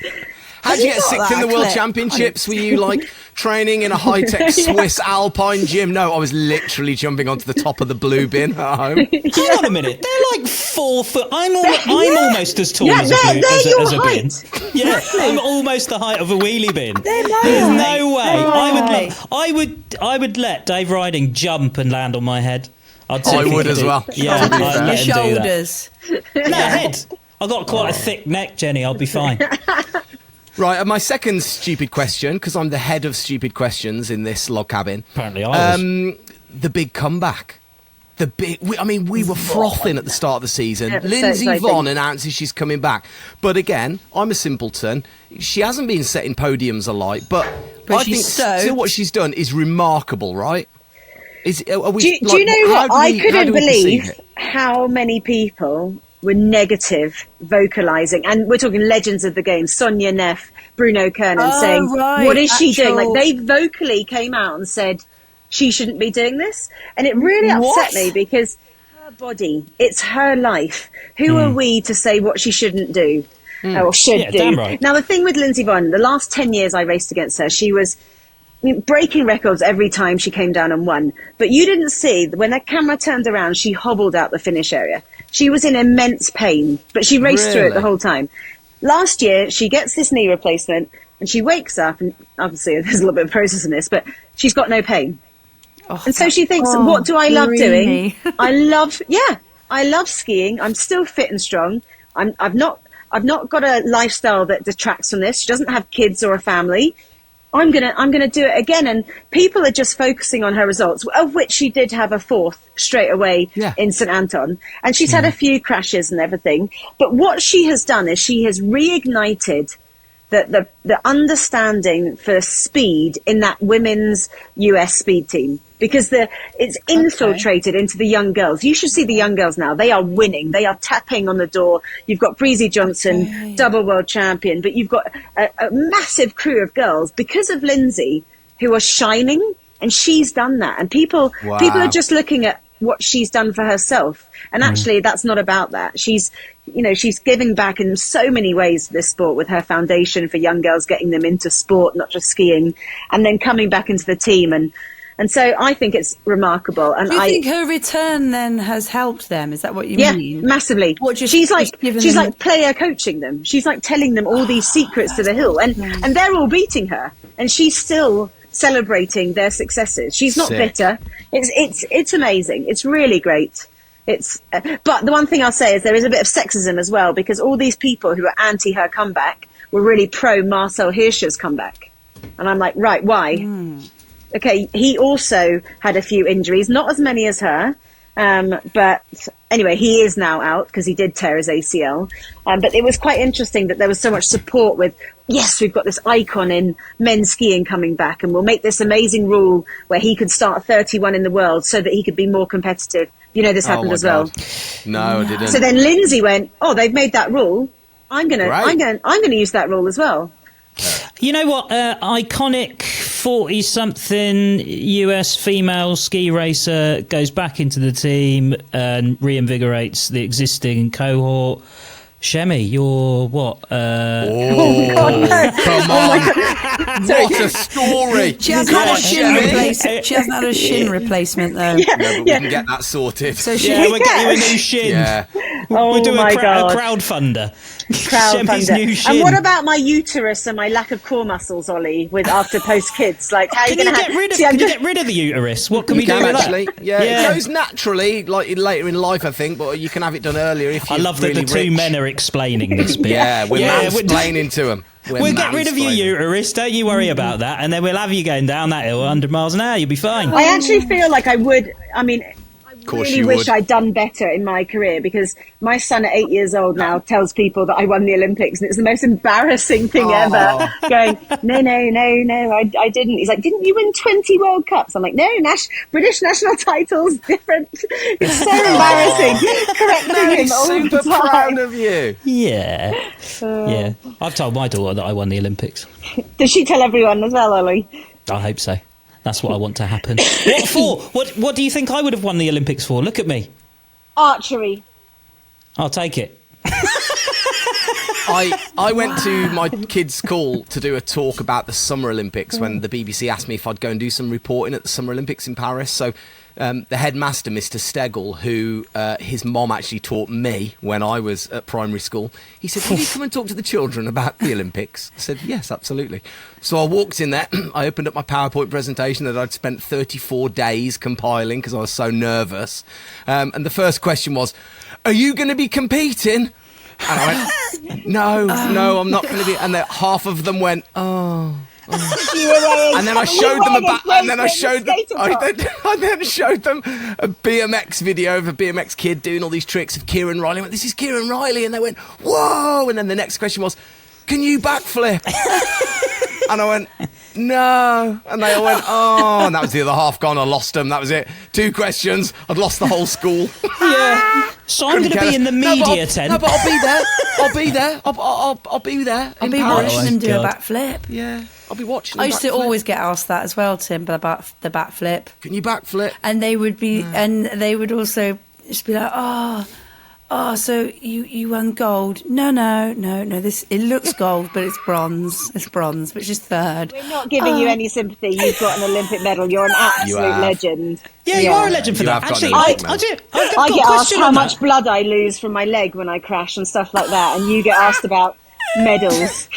S2: How did you get sixth in the World Championships? Were you like training in a high-tech Swiss alpine gym? No, I was literally jumping onto the top of the blue bin at home.
S1: Hang on a minute. They're like 4 foot. I'm almost as tall as a bin. Yeah, I'm almost the height of a wheelie bin. There's no way. I would let Dave Riding jump and land on my head. I would as well. Yeah, I'd let him
S3: shoulders.
S1: Do that. No, head. I've got quite a thick neck, Jenny. I'll be fine.
S2: Right, my second stupid question, because I'm the head of stupid questions in this log cabin.
S1: Apparently I was.
S2: The big comeback. We were frothing at the start of the season. Lindsay Vonn announces she's coming back. But again, I'm a simpleton. She hasn't been setting podiums alight, but I think still what she's done is remarkable, right? Do you know
S5: what? I couldn't believe how many people were negative vocalising, and we're talking legends of the game, Sonia Neff, Bruno Kernan, saying, what is she doing? Like, they vocally came out and said she shouldn't be doing this, and it really upset me, because her body, it's her life. Who are we to say what she shouldn't do or should do?
S1: Damn right.
S5: Now, the thing with Lindsay Vonn, the last 10 years I raced against her, she was breaking records every time she came down and won. But you didn't see, when the camera turned around, she hobbled out the finish area. She was in immense pain, but she raced through it the whole time. Last year, she gets this knee replacement, and she wakes up, and obviously there's a little bit of process in this, but she's got no pain. And so she thinks, what do I love doing? I love skiing. I'm still fit and strong. I've not got a lifestyle that detracts from this. She doesn't have kids or a family. I'm gonna do it again. And people are just focusing on her results, of which she did have a 4th straight away in St Anton, and she's had a few crashes and everything. But what she has done is she has reignited the understanding for speed in that women's US speed team, because it's infiltrated into the young girls. You should see the young girls now. They are winning. They are tapping on the door. You've got Breezy Johnson, double world champion, but you've got a massive crew of girls because of Lindsay who are shining, and she's done that. And people are just looking at what she's done for herself. And actually, that's not about that. She's giving back in so many ways to this sport with her foundation for young girls, getting them into sport, not just skiing, and then coming back into the team. And so I think it's remarkable. And
S3: do you think her return then has helped them? Is that what you mean?
S5: Yeah, massively. She's like player coaching them. She's like telling them all these secrets to the hill, and they're all beating her, and she's still celebrating their successes. She's not bitter. It's amazing. It's really great. But the one thing I'll say is there is a bit of sexism as well, because all these people who are anti her comeback were really pro Marcel Hirscher's comeback, and I'm like, right, why? Okay, he also had a few injuries, not as many as her, but anyway, he is now out because he did tear his ACL. But it was quite interesting that there was so much support with, yes, we've got this icon in men's skiing coming back, and we'll make this amazing rule where he could start 31 in the world so that he could be more competitive. You know, this happened as well.
S2: No, I didn't.
S5: So then Lindsay went, they've made that rule. I'm gonna use that rule as well.
S1: You know what? Iconic 40-something US female ski racer goes back into the team and reinvigorates the existing cohort. Chemmy, you're what?
S2: Come on. What a story.
S3: She hasn't had a shin replacement. She hasn't had a shin replacement, though.
S2: No, but we can get that sorted.
S3: So
S1: we'll get you a new shin.
S2: Yeah.
S1: We'll do a crowdfunder. New shin.
S5: And what about my uterus and my lack of core muscles, Ollie, after post kids? Like, how are you going to
S1: Can you get rid of the uterus? What can we do with
S2: actually,
S1: that?
S2: Yeah, it goes naturally, like later in life, I think, but you can have it done earlier if you're
S1: I love
S2: really
S1: that the two men are explaining this bit.
S2: we're mansplaining to them.
S1: We'll get rid of your uterus, don't you worry about that, and then we'll have you going down that hill 100 miles an hour, you'll be fine.
S5: I actually feel like I would,
S2: course
S5: really wish I'd done better in my career, because my son at 8 years old now tells people that I won the Olympics, and it's the most embarrassing thing ever. Going, no, I didn't. He's like, didn't you win 20 World Cups? I'm like, no, British national titles, different. It's so embarrassing. Correcting him all
S2: super
S5: the time.
S2: proud of you.
S1: Yeah. Yeah. I've told my daughter that I won the Olympics.
S5: Does she tell everyone as well, Ollie?
S1: I hope so. That's what I want to happen. What for? What do you think I would have won the Olympics for? Look at me.
S5: Archery.
S1: I'll take it.
S2: I went to my kids' school to do a talk about the Summer Olympics when the BBC asked me if I'd go and do some reporting at the Summer Olympics in Paris. So the headmaster, Mr. Stegel, who his mom actually taught me when I was at primary school, he said, will you come and talk to the children about the Olympics? I said, yes, absolutely. So I walked in there, I opened up my PowerPoint presentation that I'd spent 34 days compiling because I was so nervous. And the first question was, are you going to be competing? And I went, no, I'm not going to be. And then half of them went, oh. And then I showed them I then showed them a BMX video of a BMX kid doing all these tricks of Kieran Riley. I went, this is Kieran Riley, and they went, whoa! And then the next question was, can you backflip? And I went, no. And they all went, oh. And that was the other half gone. I lost them. That was it. 2 questions. I'd lost the whole school.
S1: Yeah. So I'm going to be in the media tent.
S2: No, but I'll be there. I'll be there. I'll be there.
S3: I'll be watching them do a backflip.
S2: Yeah. I'll be watching.
S3: I used to always get asked that as well, Tim, about the backflip.
S2: Can you backflip?
S3: And they would be, and they would also just be like, oh, so you won gold? No. This, it looks gold, but it's bronze. It's bronze, which is third.
S5: We're not giving you any sympathy. You've got an Olympic medal. You're an absolute legend.
S1: Yeah, you are a legend for that. Actually, I
S5: get asked how much blood I lose from my leg when I crash and stuff like that, and you get asked about medals.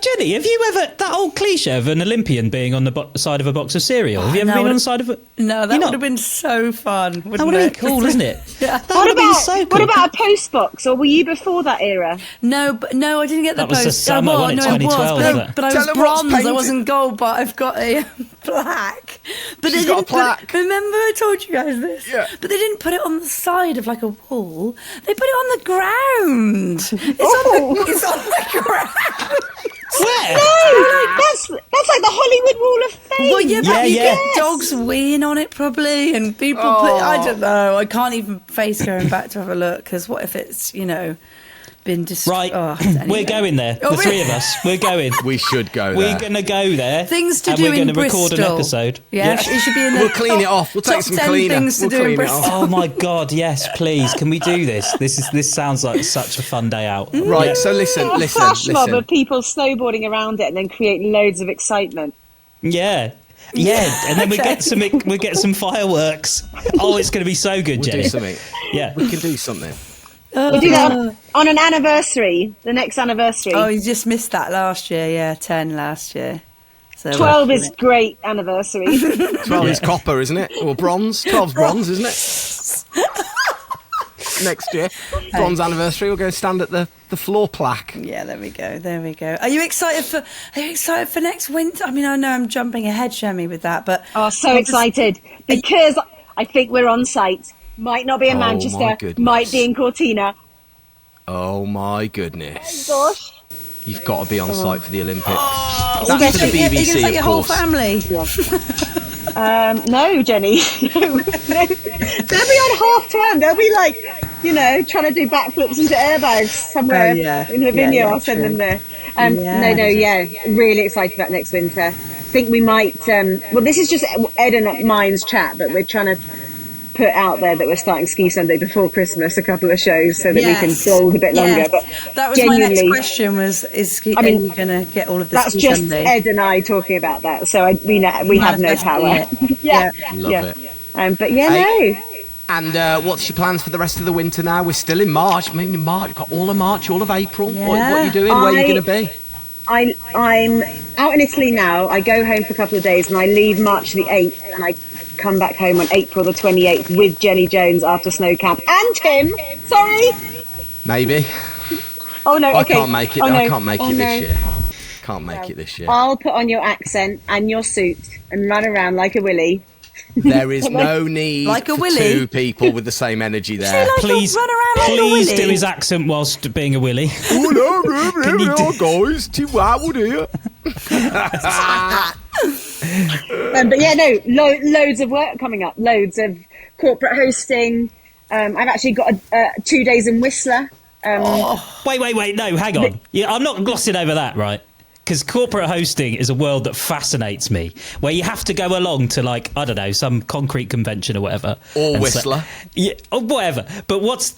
S1: Jenny, have you ever, that old cliche of an Olympian being on the side of a box of cereal, have you ever been on the side of it?
S3: No, that would have been so fun, wouldn't it?
S1: That would have been cool, isn't it?
S3: Yeah.
S5: What about a post box, or were you before that era?
S3: No, I didn't get the post.
S1: That was the summer, wasn't it, 2012?
S3: But I was bronze, I wasn't gold, but I've got a plaque. But
S2: She's got a plaque.
S3: Remember I told you guys this?
S2: Yeah.
S3: But they didn't put it on the side of like a wall. They put it on the ground. It's on the ground.
S1: Where?
S5: No, that's like the Hollywood Wall of Fame.
S3: Well, yeah, but you get dogs weeing on it probably, and people I don't know. I can't even face going back to have a look, because what if it's, been destroyed?
S1: Right, we're going there. The three of us, we're going.
S2: We should go there.
S1: We're going to go there.
S3: Things to
S1: and
S3: do
S1: we're going
S3: in
S1: to record
S3: Bristol.
S1: an episode.
S3: Yeah, it should be in the
S2: We'll clean it off. We'll take some cleaner.
S3: Things to do in Bristol.
S1: Oh my God, yes, please. Can we do this? This sounds like such a fun day out.
S2: Right, so listen.
S5: A flash mob of people snowboarding around it and then create loads of excitement.
S1: Yeah, and then we get some fireworks. Oh, it's going to be so good, Jenny.
S2: We'll do something.
S1: Yeah,
S2: we can do something.
S5: We do that on an anniversary, the next anniversary.
S3: Oh, you just missed that last year. Yeah, 10 last year. So
S5: 12 is great anniversary.
S2: 12 is copper, isn't it? Or bronze. 12's bronze, isn't it? Next year, bronze anniversary, we'll go stand at the floor plaque.
S3: Yeah, there we go. Are you excited for next winter? I mean, I know I'm jumping ahead, Chemmy, with that, but
S5: so excited because I think we're on site. Might not be in Manchester, might be in Cortina.
S2: Oh my goodness.
S5: Oh gosh.
S2: You've got to be on site for the Olympics. That's for the BBC,
S3: are you going to take your whole family?
S5: Yeah. No, Jenny. No. They'll be on half term. They'll be like, trying to do backflips into airbags somewhere in Lavinia. I'll send them there. Really excited about next winter. I think we might, this is just Ed and mine's chat, but we're trying to put out there that we're starting Ski Sunday before Christmas, a couple of shows, so that we can build a bit longer. But
S3: that was my next question: are you going to get all of this?
S5: That's
S3: Ski
S5: just
S3: Sunday?
S5: Ed and I talking about that. So we have no power.
S2: Love it.
S5: No.
S2: And what's your plans for the rest of the winter now? We're still in March. Maybe in March, got all of March, all of April.
S3: Yeah.
S2: What are you doing? Where are you going to be?
S5: I'm out in Italy now. I go home for a couple of days and I leave March the 8th and I come back home on April the 28th with Jenny Jones after snow camp. And Tim, sorry.
S2: Maybe.
S5: Oh no,
S2: okay. I can't make it. I can't make it
S5: no.
S2: this year. Can't make it this year.
S5: I'll put on your accent and your suit and run around like a willy
S2: There is no need
S3: Like a
S2: for
S3: willy.
S2: two people with the same energy there.
S3: Like
S1: Please,
S3: run around like a
S1: please
S3: willy.
S1: do his accent whilst being a willy.
S2: Guys, T-Wow here.
S5: But yeah, no, loads of work coming up. Loads of corporate hosting. I've actually got 2 days in Whistler.
S1: Wait, no, hang on. Yeah, I'm not glossing over that, right? Because corporate hosting is a world that fascinates me, where you have to go along to, like, I don't know, some concrete convention or whatever.
S2: Or Whistler.
S1: Or whatever. But what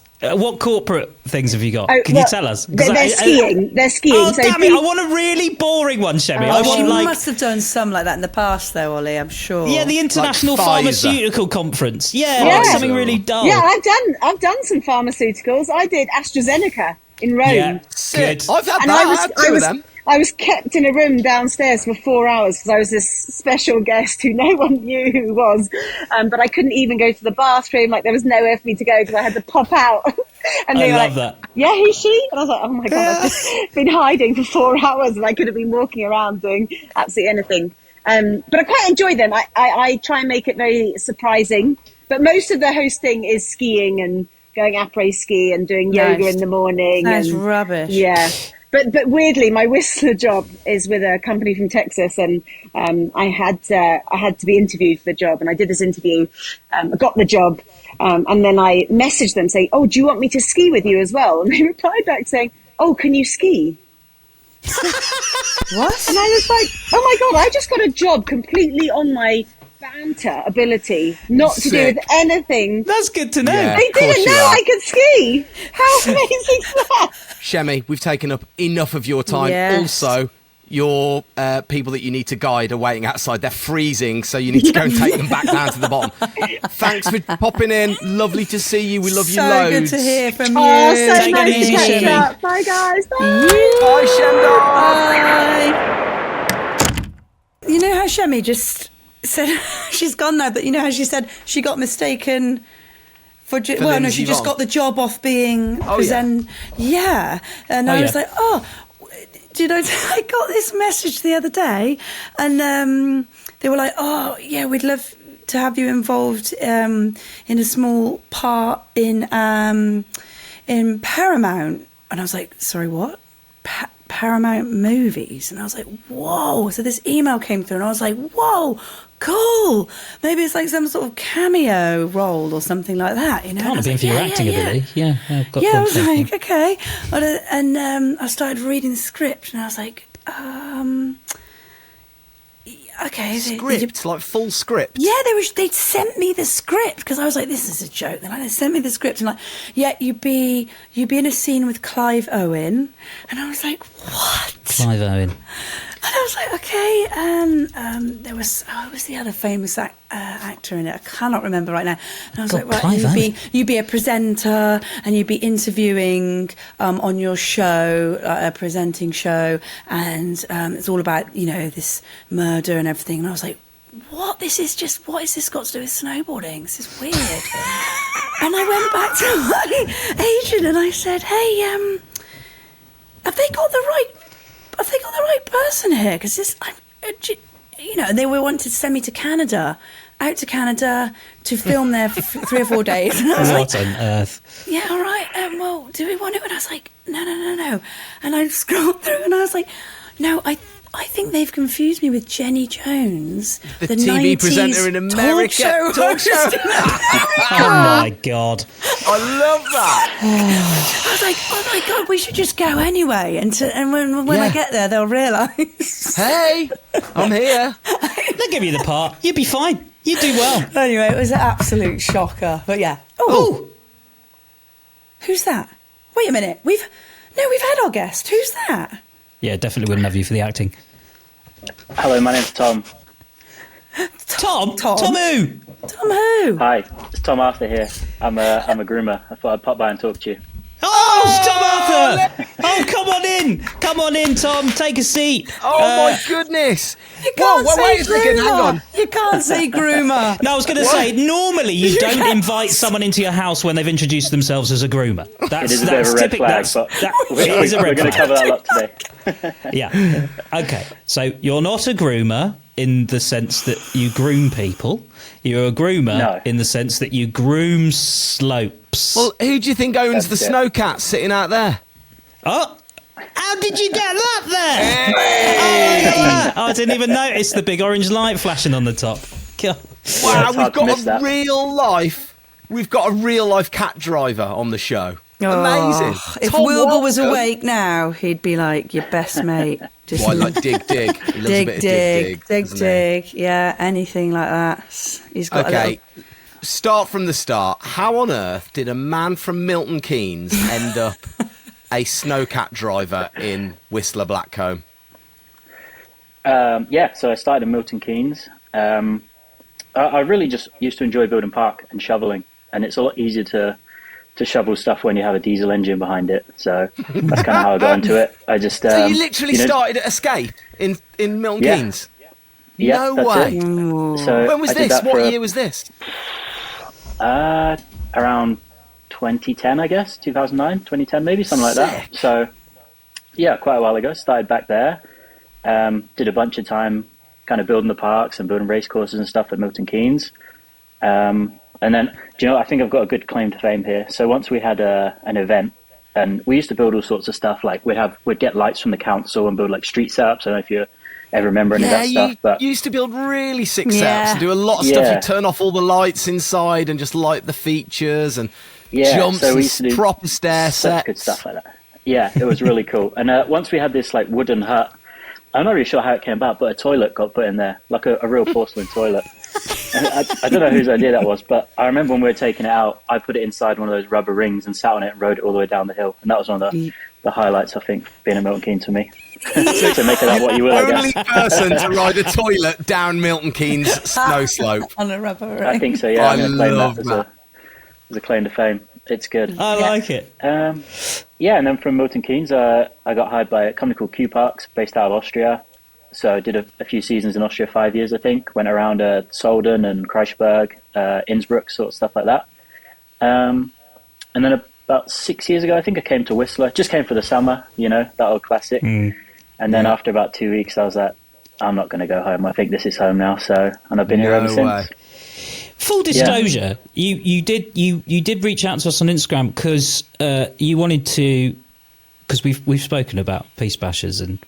S1: corporate things have you got? Can you tell us?
S5: They're skiing. They're skiing.
S1: Oh,
S5: so
S1: damn it. I want a really boring one, Chemmy. I want,
S3: She
S1: like...
S3: must have done some like that in the past, though, Ollie, I'm sure.
S1: Yeah, the International
S2: Like
S1: Pharmaceutical Conference. Yeah,
S5: Yeah.
S1: like something really dull.
S5: Yeah, I've done some pharmaceuticals. I did AstraZeneca in Rome.
S1: Yeah, good.
S2: I've had
S5: And
S2: that. I had two of them.
S5: I was kept in a room downstairs for 4 hours because I was this special guest who no one knew who was. But I couldn't even go to the bathroom. Like, there was nowhere for me to go because I had to pop out. And they
S1: I
S5: were
S1: love
S5: like,
S1: that.
S5: yeah, who's she? And I was like, oh my God, I've just been hiding for 4 hours and I could have been walking around doing absolutely anything. But I quite enjoy them. I try and make it very surprising. But most of the hosting is skiing and going après ski and doing yoga in the morning.
S3: That's
S5: and
S3: rubbish.
S5: Yeah. But weirdly, my Whistler job is with a company from Texas, and I had to be interviewed for the job, and I did this interview, I got the job, and then I messaged them saying, "Oh, do you want me to ski with you as well?" And they replied back saying, "Oh, can you ski?"
S3: What?
S5: And I was like, "Oh my God, I just got a job completely on my banter ability, not to do with anything."
S1: That's good to know.
S2: Yeah.
S5: They
S2: Of course
S5: didn't
S2: you
S5: know
S2: are.
S5: I could ski. How amazing is that?
S2: Shemmy, we've taken up enough of your time.
S3: Yes.
S2: Also, your people that you need to guide are waiting outside. They're freezing, so you need to go and take them back down to the bottom. Thanks for popping in. Lovely to see you. We love you
S3: So
S2: loads.
S3: good to hear from you.
S5: Oh, so
S1: Take it
S5: nice to
S1: easy,
S5: catch
S1: Shemmy.
S5: up. Bye, guys. Bye.
S2: Bye, Shemda.
S3: Bye. You know how Chemmy just said she's gone now, but you know how she said she got mistaken for well, no,
S2: Lindsay
S3: she just
S2: Vonn.
S3: got the job off being yeah. And I was like, did I got this message the other day, and they were like, oh yeah, we'd love to have you involved in a small part in Paramount. And I was like, sorry, what? Paramount Movies. And I was like, whoa. So this email came through and I was like, whoa, cool. Maybe it's like some sort of cameo role or something like that, you know?
S1: Can't have been for your acting ability. Yeah, I've got
S3: Yeah, I was
S1: confidence.
S3: like, okay. And I started reading the script and I was like, okay.
S2: Script, like full script.
S3: Yeah, they'd sent me the script because I was like, this is a joke. Then they sent me the script and like, yeah, you'd be in a scene with Clive Owen, and I was like, what?
S1: Clive Owen.
S3: And I was like, okay. There was who was the other famous actor in it? I cannot remember right now. And I was
S1: God,
S3: like,
S1: Clive Owen.
S3: you'd be a presenter and you'd be interviewing on your show, a presenting show, and it's all about this murder and everything. And I was like, what is this got to do with snowboarding? This is weird. And I went back to my agent and I said, hey, have they got the right person here? Because they were wanting to send me to Canada, out to Canada to film there for 3 or 4 days. And I was
S1: What
S3: like,
S1: on earth?
S3: yeah, all right. Well, do we want to? And I was like, no. And I scrolled through and I was like, no, I think they've confused me with Jenny Jones,
S2: The TV
S3: 90s
S2: presenter in America.
S3: Talk show.
S1: Oh my God.
S2: I love that.
S3: I was like, oh my God, we should just go anyway. And when I get there, they'll realise.
S2: Hey, I'm here.
S1: They'll give you the part. You'd be fine. You'd do well.
S3: Anyway, it was an absolute shocker. But yeah. Oh, who's that? Wait a minute. We've had our guest. Who's that?
S1: Yeah, definitely wouldn't have you for the acting.
S6: Hello, my name's Tom.
S1: Tom?
S3: Tom?
S1: Tom who?
S3: Tom who?
S6: Hi, it's Tom Arthur here. I'm a groomer. I thought I'd pop by and talk to you.
S1: Oh, it's Tom Arthur! Oh, come on in. Come on in, Tom. Take a seat.
S2: Oh my goodness.
S3: You can't say
S2: wait a second, hang
S3: groomer.
S2: on.
S3: You can't say groomer.
S1: No, I was going to say, normally you don't invite someone into your house when they've introduced themselves as a groomer.
S6: It is a bit of a red flag, but
S1: it is a
S6: we're
S1: red
S6: going to
S1: flag.
S6: cover that up today.
S1: Yeah. Okay. So you're not a groomer, in the sense that you groom people. You're a groomer in the sense that you groom slopes.
S2: Well, who do you think owns the snowcat sitting out there?
S1: Oh, how did you get that there? Oh, I didn't even notice the big orange light flashing on the top. God.
S2: Wow, we've got a real life cat driver on the show. Amazing.
S3: If Wilbur was awake now, he'd be like your best mate. Just
S2: like dig. He loves a bit of dig.
S3: Yeah, anything like that. He's got
S2: Start from the start. How on earth did a man from Milton Keynes end up a snowcat driver in Whistler Blackcomb?
S6: So I started in Milton Keynes. I really just used to enjoy building park and shoveling, and it's a lot easier to shovel stuff when you have a diesel engine behind it. So that's kind of how I got into it. I just
S2: so you literally started at Escape in Milton Keynes?
S6: Yeah,
S2: no way.
S6: So
S2: when was this? What year was this?
S6: Around 2010, I guess. 2009, 2010 maybe, something like that. So yeah, quite a while ago. Started back there. Did a bunch of time kind of building the parks and building race courses and stuff at Milton Keynes. And then, I think I've got a good claim to fame here. So once we had an event, and we used to build all sorts of stuff. Like we'd get lights from the council and build like street setups. I don't know if you ever remember any of that stuff. But
S2: you used to build really sick setups and do a lot of stuff. You turn off all the lights inside and just light the features and jumps
S6: so we
S2: and
S6: used to do
S2: proper stair sets.
S6: Good stuff like that. Yeah, it was really cool. And once we had this like wooden hut, I'm not really sure how it came about, but a toilet got put in there, like a real porcelain toilet. And I don't know whose idea that was, but I remember when we were taking it out, I put it inside one of those rubber rings and sat on it and rode it all the way down the hill. And that was one of the highlights, I think, being a Milton Keynes to me. So make of that what you will, I
S2: Only
S6: guess.
S2: person to ride a toilet down Milton Keynes snow slope.
S3: On a rubber ring.
S6: I think so, yeah. I'm going to claim
S2: love
S6: that as a claim to fame. It's good.
S1: I like it.
S6: And then from Milton Keynes, I got hired by a company called Q Parks, based out of Austria. So I did a few seasons in Austria, 5 years, I think. Went around Solden and Kreuzberg, Innsbruck, sort of stuff like that. And then about 6 years ago, I think I came to Whistler. Just came for the summer, that old classic. And then after about 2 weeks, I was like, I'm not going to go home. I think this is home now. And I've been here ever since.
S1: Full disclosure, you did reach out to us on Instagram because you wanted to. Because we've spoken about Peace Bashers and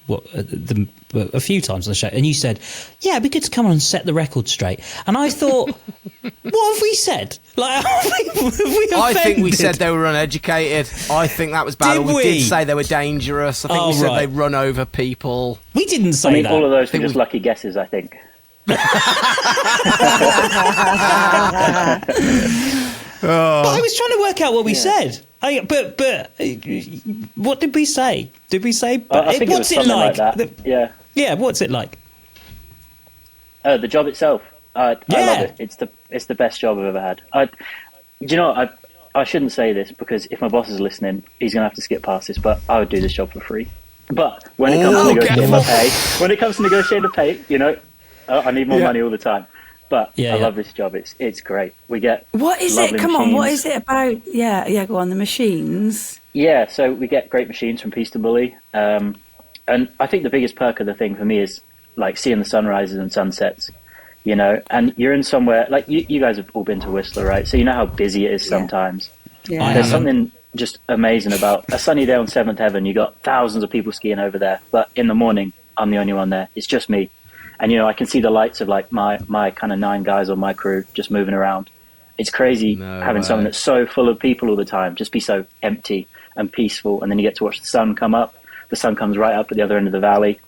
S1: a few times on the show, and you said, "Yeah, it'd be good to come on and set the record straight." And I thought, what have we said? Like,
S2: I think we said they were uneducated. I think that was bad.
S1: Did
S2: we did say they were dangerous. I think we said they run over people.
S1: We didn't say that.
S6: All of those were just lucky guesses, I think.
S1: But I was trying to work out what we said. But what did we say? Did we say?
S6: I think what's it like?
S1: Yeah. What's it like?
S6: The job itself. I love it. It's the best job I've ever had. I shouldn't say this because if my boss is listening, he's going to have to skip past this. But I would do this job for free. But when it comes to negotiating my pay, I need more money all the time. But I love this job. It's great. We get
S3: what is it? Come
S6: machines.
S3: on, what is it about? Yeah. Go on, the machines.
S6: Yeah, so we get great machines from Piste, and I think the biggest perk of the thing for me is like seeing the sunrises and sunsets. And you're in somewhere like you guys have all been to Whistler, right? So you know how busy it is sometimes.
S3: Yeah.
S6: There's something just amazing about a sunny day on 7th Heaven. You got thousands of people skiing over there, but in the morning, I'm the only one there. It's just me. And, I can see the lights of like my kind of 9 guys on my crew just moving around. It's crazy having something that's so full of people all the time, just be so empty and peaceful. And then you get to watch the sun come up. The sun comes right up at the other end of the valley,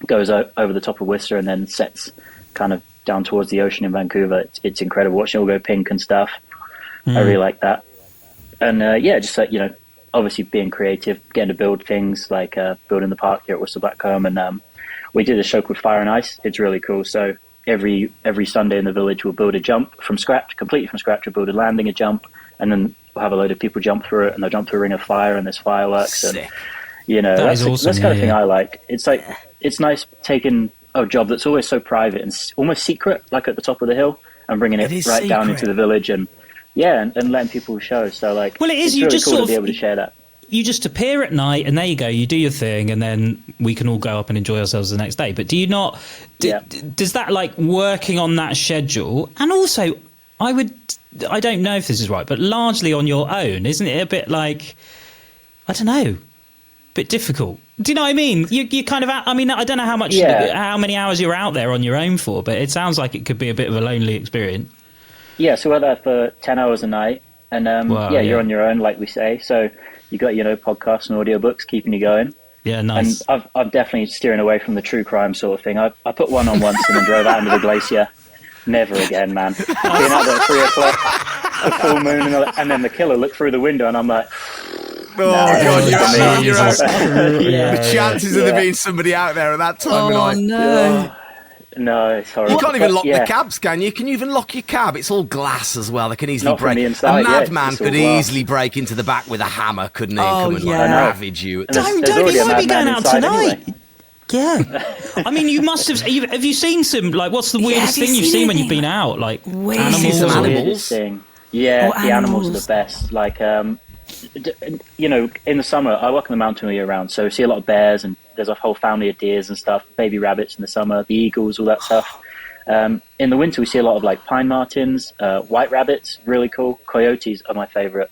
S6: goes over the top of Whistler and then sets kind of down towards the ocean in Vancouver. It's incredible watching it all go pink and stuff. I really like that. And just like, obviously being creative, getting to build things like building the park here at Whistler Blackcomb. And we did a show called Fire and Ice. It's really cool. So every Sunday in the village, we'll build a jump from scratch, completely from scratch. We'll build a landing, a jump, and then we'll have a load of people jump through it, and they'll jump through a ring of fire, and there's fireworks.
S2: Sick.
S6: And that's
S1: awesome.
S6: That's the kind of thing I like. It's like it's nice taking a job that's always so private and almost secret, like at the top of the hill, and bringing it right down into the village and letting people show. So like,
S1: well, it is.
S6: It's
S1: You
S6: really
S1: just
S6: cool
S1: sort
S6: to
S1: of
S6: be able to share that.
S1: you just appear at night, and there you go. You do your thing, and then we can all go up and enjoy ourselves the next day. But do you not? Does that, like, working on that schedule, and also I don't know if this is right, but largely on your own, isn't it a bit like, I don't know, a bit difficult? Do you know what I mean? You kind of, I mean, I don't know how many hours you're out there on your own for, but it sounds like it could be a bit of a lonely experience. Yeah,
S6: so we're there for 10 hours a night, and you're on your own, like we say. So you got, podcasts and audiobooks keeping you going. Yeah, nice. And I'm definitely steering away from the true crime sort of thing. I put one on once and then drove out into the glacier. Never again, man. Being out there at 3 o'clock, the full moon, and then the killer looked through the window, and I'm like,
S2: God, you're out. The chances of there being somebody out there at that time of night.
S3: No.
S6: No, it's horrible.
S2: You can't even lock the cabs, can you? Can you even lock your cab? It's all glass as well. They can easily break. A madman could easily break into the back with a hammer, couldn't he? And come and ravage you.
S1: Don't you might be going out tonight? Anyway. Yeah. I mean, you must have. Have you seen some, like, what's the weirdest thing you've seen when you've been out? Like,
S2: animals?
S6: Yeah, the animals are the best. Like, in the summer, I work in the mountain all year round, so I see a lot of bears, and there's a whole family of deers and stuff, baby rabbits in the summer, the eagles, all that stuff. In the winter, we see a lot of, like, pine martens, white rabbits, really cool. Coyotes are my favourite.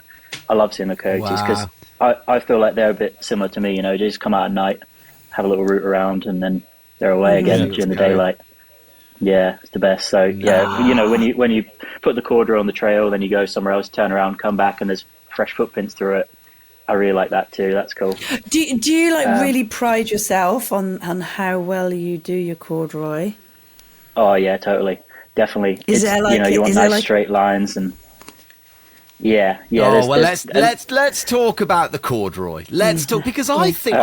S6: I love seeing the coyotes because I feel like they're a bit similar to me. They just come out at night, have a little root around, and then they're away again during the daylight. Yeah, it's the best. So when you put the corduroy on the trail, then you go somewhere else, turn around, come back, and there's fresh footprints through it. I really like that too. That's cool.
S3: Do you really pride yourself on how well you do your corduroy?
S6: Oh yeah, totally, definitely. You want nice straight lines and. Yeah.
S2: Let's talk about the corduroy. Let's talk, because I think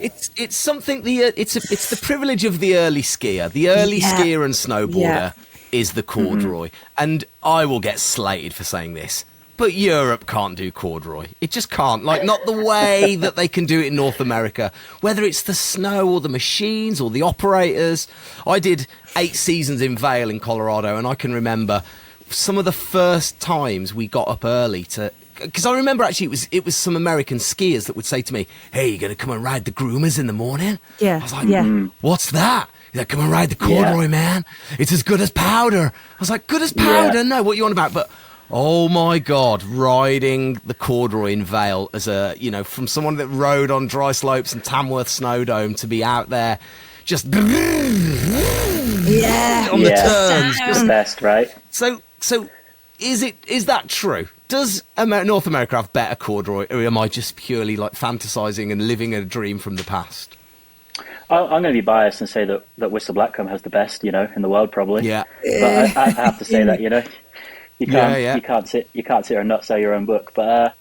S2: it's something. It's the privilege of the early skier. The early skier and snowboarder is the corduroy, and I will get slated for saying this, but Europe can't do corduroy. It just can't. Like, not the way that they can do it in North America. Whether it's the snow or the machines or the operators. I did 8 seasons in Vail in Colorado, and I can remember some of the first times we got up early because I remember actually it was some American skiers that would say to me, "Hey, you're going to come and ride the groomers in the morning?"
S3: Yeah.
S2: I was like, "What's that?" He's like, "Come and ride the corduroy, man. It's as good as powder." I was like, "Good as powder? Yeah. No, what are you on about?" But oh my God, riding the corduroy in Vail as from someone that rode on dry slopes and Tamworth Snowdome to be out there just on the turns.
S6: It's the best, right?
S2: So is that true? Does North America have better corduroy, or am I just purely like fantasizing and living a dream from the past?
S6: I'm going to be biased and say that Whistler Blackcomb has the best, in the world probably.
S2: Yeah.
S6: But I have to say that, you can't sit here and not sell your own book. But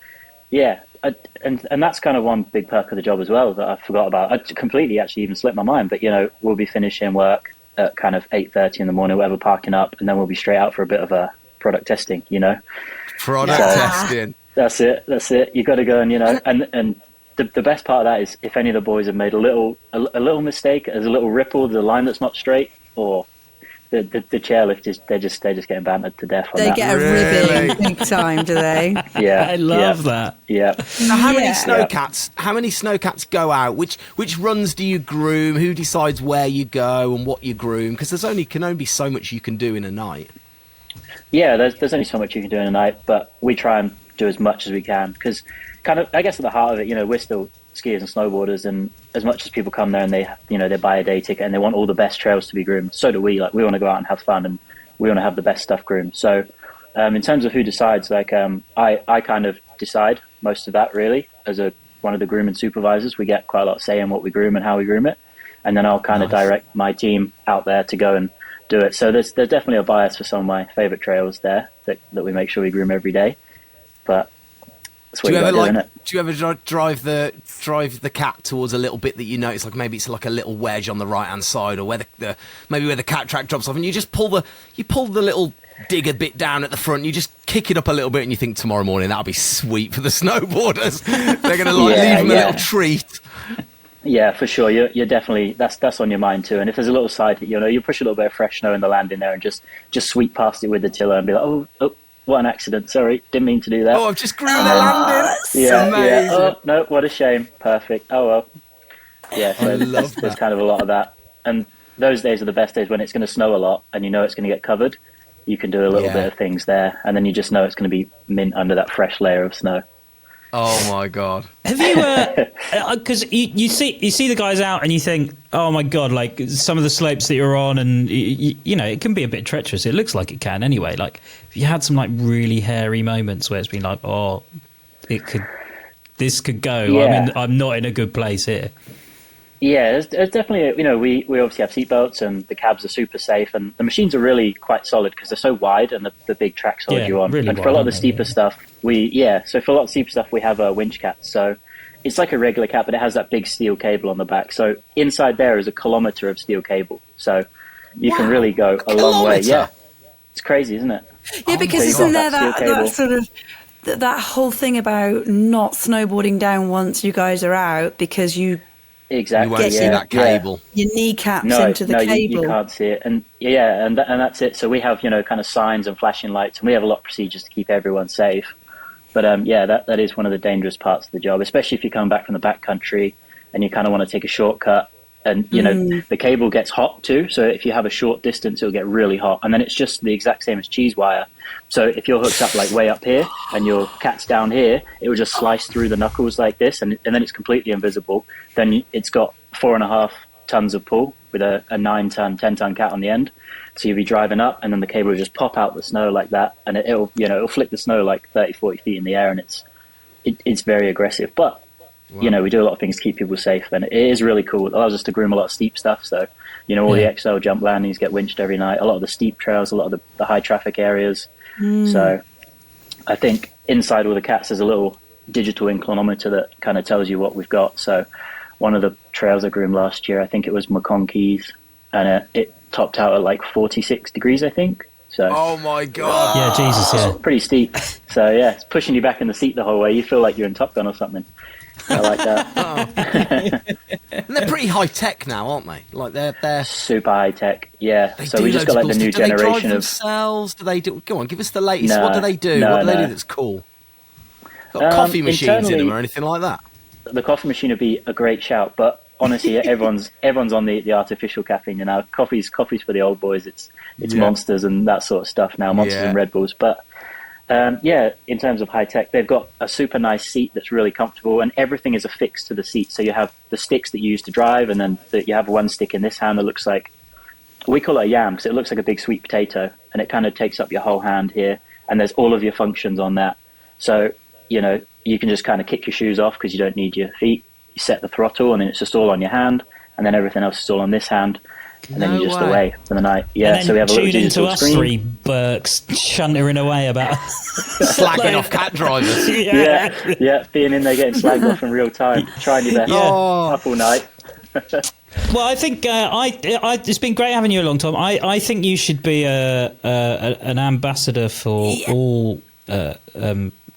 S6: and that's kind of one big perk of the job as well that I forgot about. I completely actually even slipped my mind. But we'll be finishing work at kind of 8:30 in the morning, whatever, parking up, and then we'll be straight out for a bit of a product testing.
S2: Product testing.
S6: That's it. You got to go and and the best part of that is if any of the boys have made a little mistake, there's a little ripple, the line that's not straight, or the chairlift is they're just getting bantered to death.
S3: They get a ribbing big time, do they?
S6: Yeah,
S1: I love that.
S6: Yeah.
S2: Now, how many snowcats? How many snowcats go out? Which runs do you groom? Who decides where you go and what you groom? Because can only be so much you can do in a night.
S6: Yeah, there's only so much you can do in a night, but we try and do as much as we can because, kind of, I guess at the heart of it, we're still skiers and snowboarders, and as much as people come there and they buy a day ticket and they want all the best trails to be groomed, so do we. Like, we want to go out and have fun, and we want to have the best stuff groomed. So in terms of who decides, I kind of decide most of that, really. As one of the grooming supervisors, we get quite a lot of say in what we groom and how we groom it, and then I'll kind of direct my team out there to go and do it. So there's definitely a bias for some of my favorite trails there that we make sure we groom every day, but that's what
S2: do you ever drive the cat towards a little bit that it's like, maybe it's like a little wedge on the right hand side, or where the cat track drops off, and you just pull the little digger bit down at the front, you just kick it up a little bit, and you think tomorrow morning that'll be sweet for the snowboarders. They're going to leave them a little treat.
S6: Yeah, for sure. You're definitely that's on your mind too. And if there's a little side that you push a little bit of fresh snow in the landing there and just sweep past it with the tiller and be like, oh, what an accident. Sorry, didn't mean to do that.
S2: Oh, I've just groomed the landing.
S6: Yeah. Oh, no, what a shame. Perfect. Oh, well. Yeah, so there's kind of a lot of that. And those days are the best days when it's going to snow a lot and you know it's going to get covered. You can do a little bit of things there, and then you just know it's going to be mint under that fresh layer of snow.
S2: Oh my God!
S1: Have you? Because you see the guys out, and you think, oh my God! Like some of the slopes that you're on, and you know, it can be a bit treacherous. It looks like it can anyway. Like, have you had some like really hairy moments where it's been like, oh, this could go.
S6: Yeah.
S1: I'm not in a good place here.
S6: Yeah, there's definitely, you know, we obviously have seatbelts and the cabs are super safe and the machines are really quite solid because they're so wide and the big tracks hold you on.
S1: Really
S6: and
S1: wide,
S6: for a lot of the steeper stuff, so for a lot of the steeper stuff, we have winch cats. So it's like a regular cat, but it has that big steel cable on the back. So inside there is a kilometre of steel cable. So you can really go a long way. Yeah, it's crazy, isn't it?
S3: Yeah, because isn't there that sort of that whole thing about not snowboarding down once you guys are out because you
S6: exactly
S2: won't see that cable.
S3: Your kneecaps into the cable.
S6: You can't see it, and that's it. So we have kind of signs and flashing lights, and we have a lot of procedures to keep everyone safe. But that is one of the dangerous parts of the job, especially if you come back from the backcountry and you kind of want to take a shortcut. And the cable gets hot too. So if you have a short distance, it'll get really hot, and then it's just the exact same as cheese wire. So if you're hooked up like way up here and your cat's down here, it will just slice through the knuckles like this, and then it's completely invisible. Then it's got 4.5 tons of pull with a 9-ton, 10-ton cat on the end. So you'll be driving up, and then the cable will just pop out the snow like that, and it'll flick the snow like 30, 40 feet in the air, and it's very aggressive. But we do a lot of things to keep people safe, and it is really cool. It allows us to groom a lot of steep stuff. So all the XL jump landings get winched every night. A lot of the steep trails, a lot of the high traffic areas. So I think inside all the cats there's a little digital inclinometer that kind of tells you what we've got. So one of the trails I groomed last year, I think it was McConkeys, and it topped out at like 46 degrees, I think. So
S2: oh my God!
S1: Yeah, Jesus, yeah,
S6: pretty steep. So yeah, it's pushing you back in the seat the whole way. You feel like you're in Top Gun or something. I like that.
S2: And they're pretty high tech now, aren't they? Like they're
S6: super high tech. Yeah.
S2: They
S6: So we just got like the new generation
S2: they drive
S6: of
S2: themselves. Do they do? Go on, give us the latest.
S6: No,
S2: what do they do?
S6: no,
S2: what do they
S6: no.
S2: do that's cool? Got coffee machines in them or anything like that?
S6: The coffee machine would be a great shout, but honestly, everyone's on the artificial caffeine. Coffee's for the old boys. It's Monsters and that sort of stuff now. Monsters and Red Bulls, but. In terms of high tech, they've got a super nice seat that's really comfortable, and everything is affixed to the seat. So you have the sticks that you use to drive, and then you have one stick in this hand that looks like, we call it a yam because it looks like a big sweet potato, and it kind of takes up your whole hand here, and there's all of your functions on that. So, you can just kind of kick your shoes off because you don't need your feet. You set the throttle, and then it's just all on your hand, and then everything else is all on this hand. And then you're just away for the night. Yeah, so we have a little digital screen.
S1: Three Burks chuntering away about
S2: slagging off cat drivers.
S6: Yeah, being in there getting slagged off in real time, trying your best up all night.
S1: Well, I think it's been great having you along, Tom. I think you should be an ambassador for all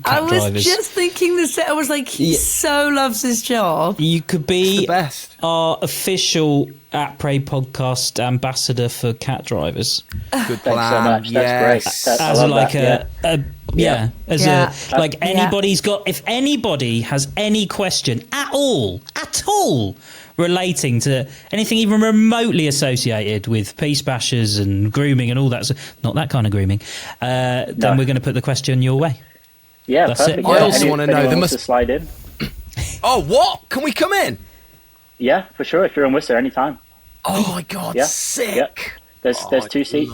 S3: I was
S1: drivers.
S3: just thinking this. I was like, he so loves his job.
S1: You could be
S2: the best.
S1: Our official At Prey podcast ambassador for cat drivers.
S2: Good plan.
S6: Thanks so much. That's great.
S1: Anybody's got, if anybody has any question at all relating to anything even remotely associated with piste bashers and grooming and all that, not that kind of grooming, then we're going to put the question your way.
S6: Yeah,
S1: that's
S6: perfect.
S1: it.
S2: I also want to know. There must
S6: to slide in.
S2: Oh, what? Can we come in?
S6: Yeah, for sure. If you're in Whistler, anytime.
S2: Oh my God, sick!
S6: Yeah. There's 2 seats.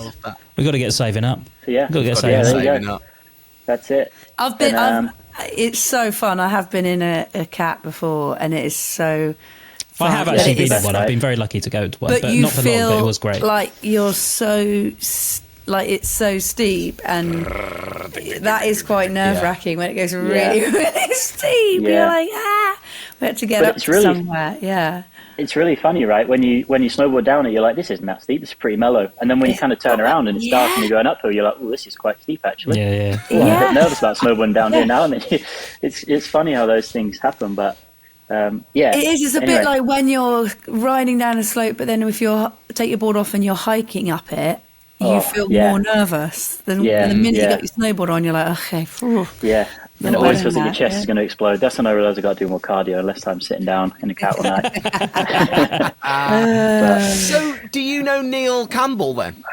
S1: We've got to get saving up.
S6: So yeah,
S1: we've got to get saving up.
S6: That's it.
S3: I've been. It's so fun. I have been in a cat before, and it is so.
S1: I have actually been in one. I've been very lucky to go to one, but
S3: you
S1: not for long. But it was great.
S3: Like you're so. Like it's so steep, and that is quite nerve-wracking when it goes really, really steep. You're like, we had to get up somewhere. Yeah,
S6: it's really funny, right? When you snowboard down it, you're like, this isn't that steep. This is pretty mellow. And then when you kind of turn around and it's dark and you're going uphill, you're like, oh, this is quite steep actually.
S1: Yeah.
S6: I'm a bit nervous about snowboarding down here now, and it's funny how those things happen, but. It
S3: is. It's a bit like when you're riding down a slope, but then if you take your board off and you're hiking up it. you feel more nervous than the minute you got your snowboard on. You're like, okay, phew.
S6: Yeah. And it always feels like your chest is going to explode. That's when I realised I got to do more cardio, less time sitting down in a cat all night.
S2: So, do you know Neil Campbell then?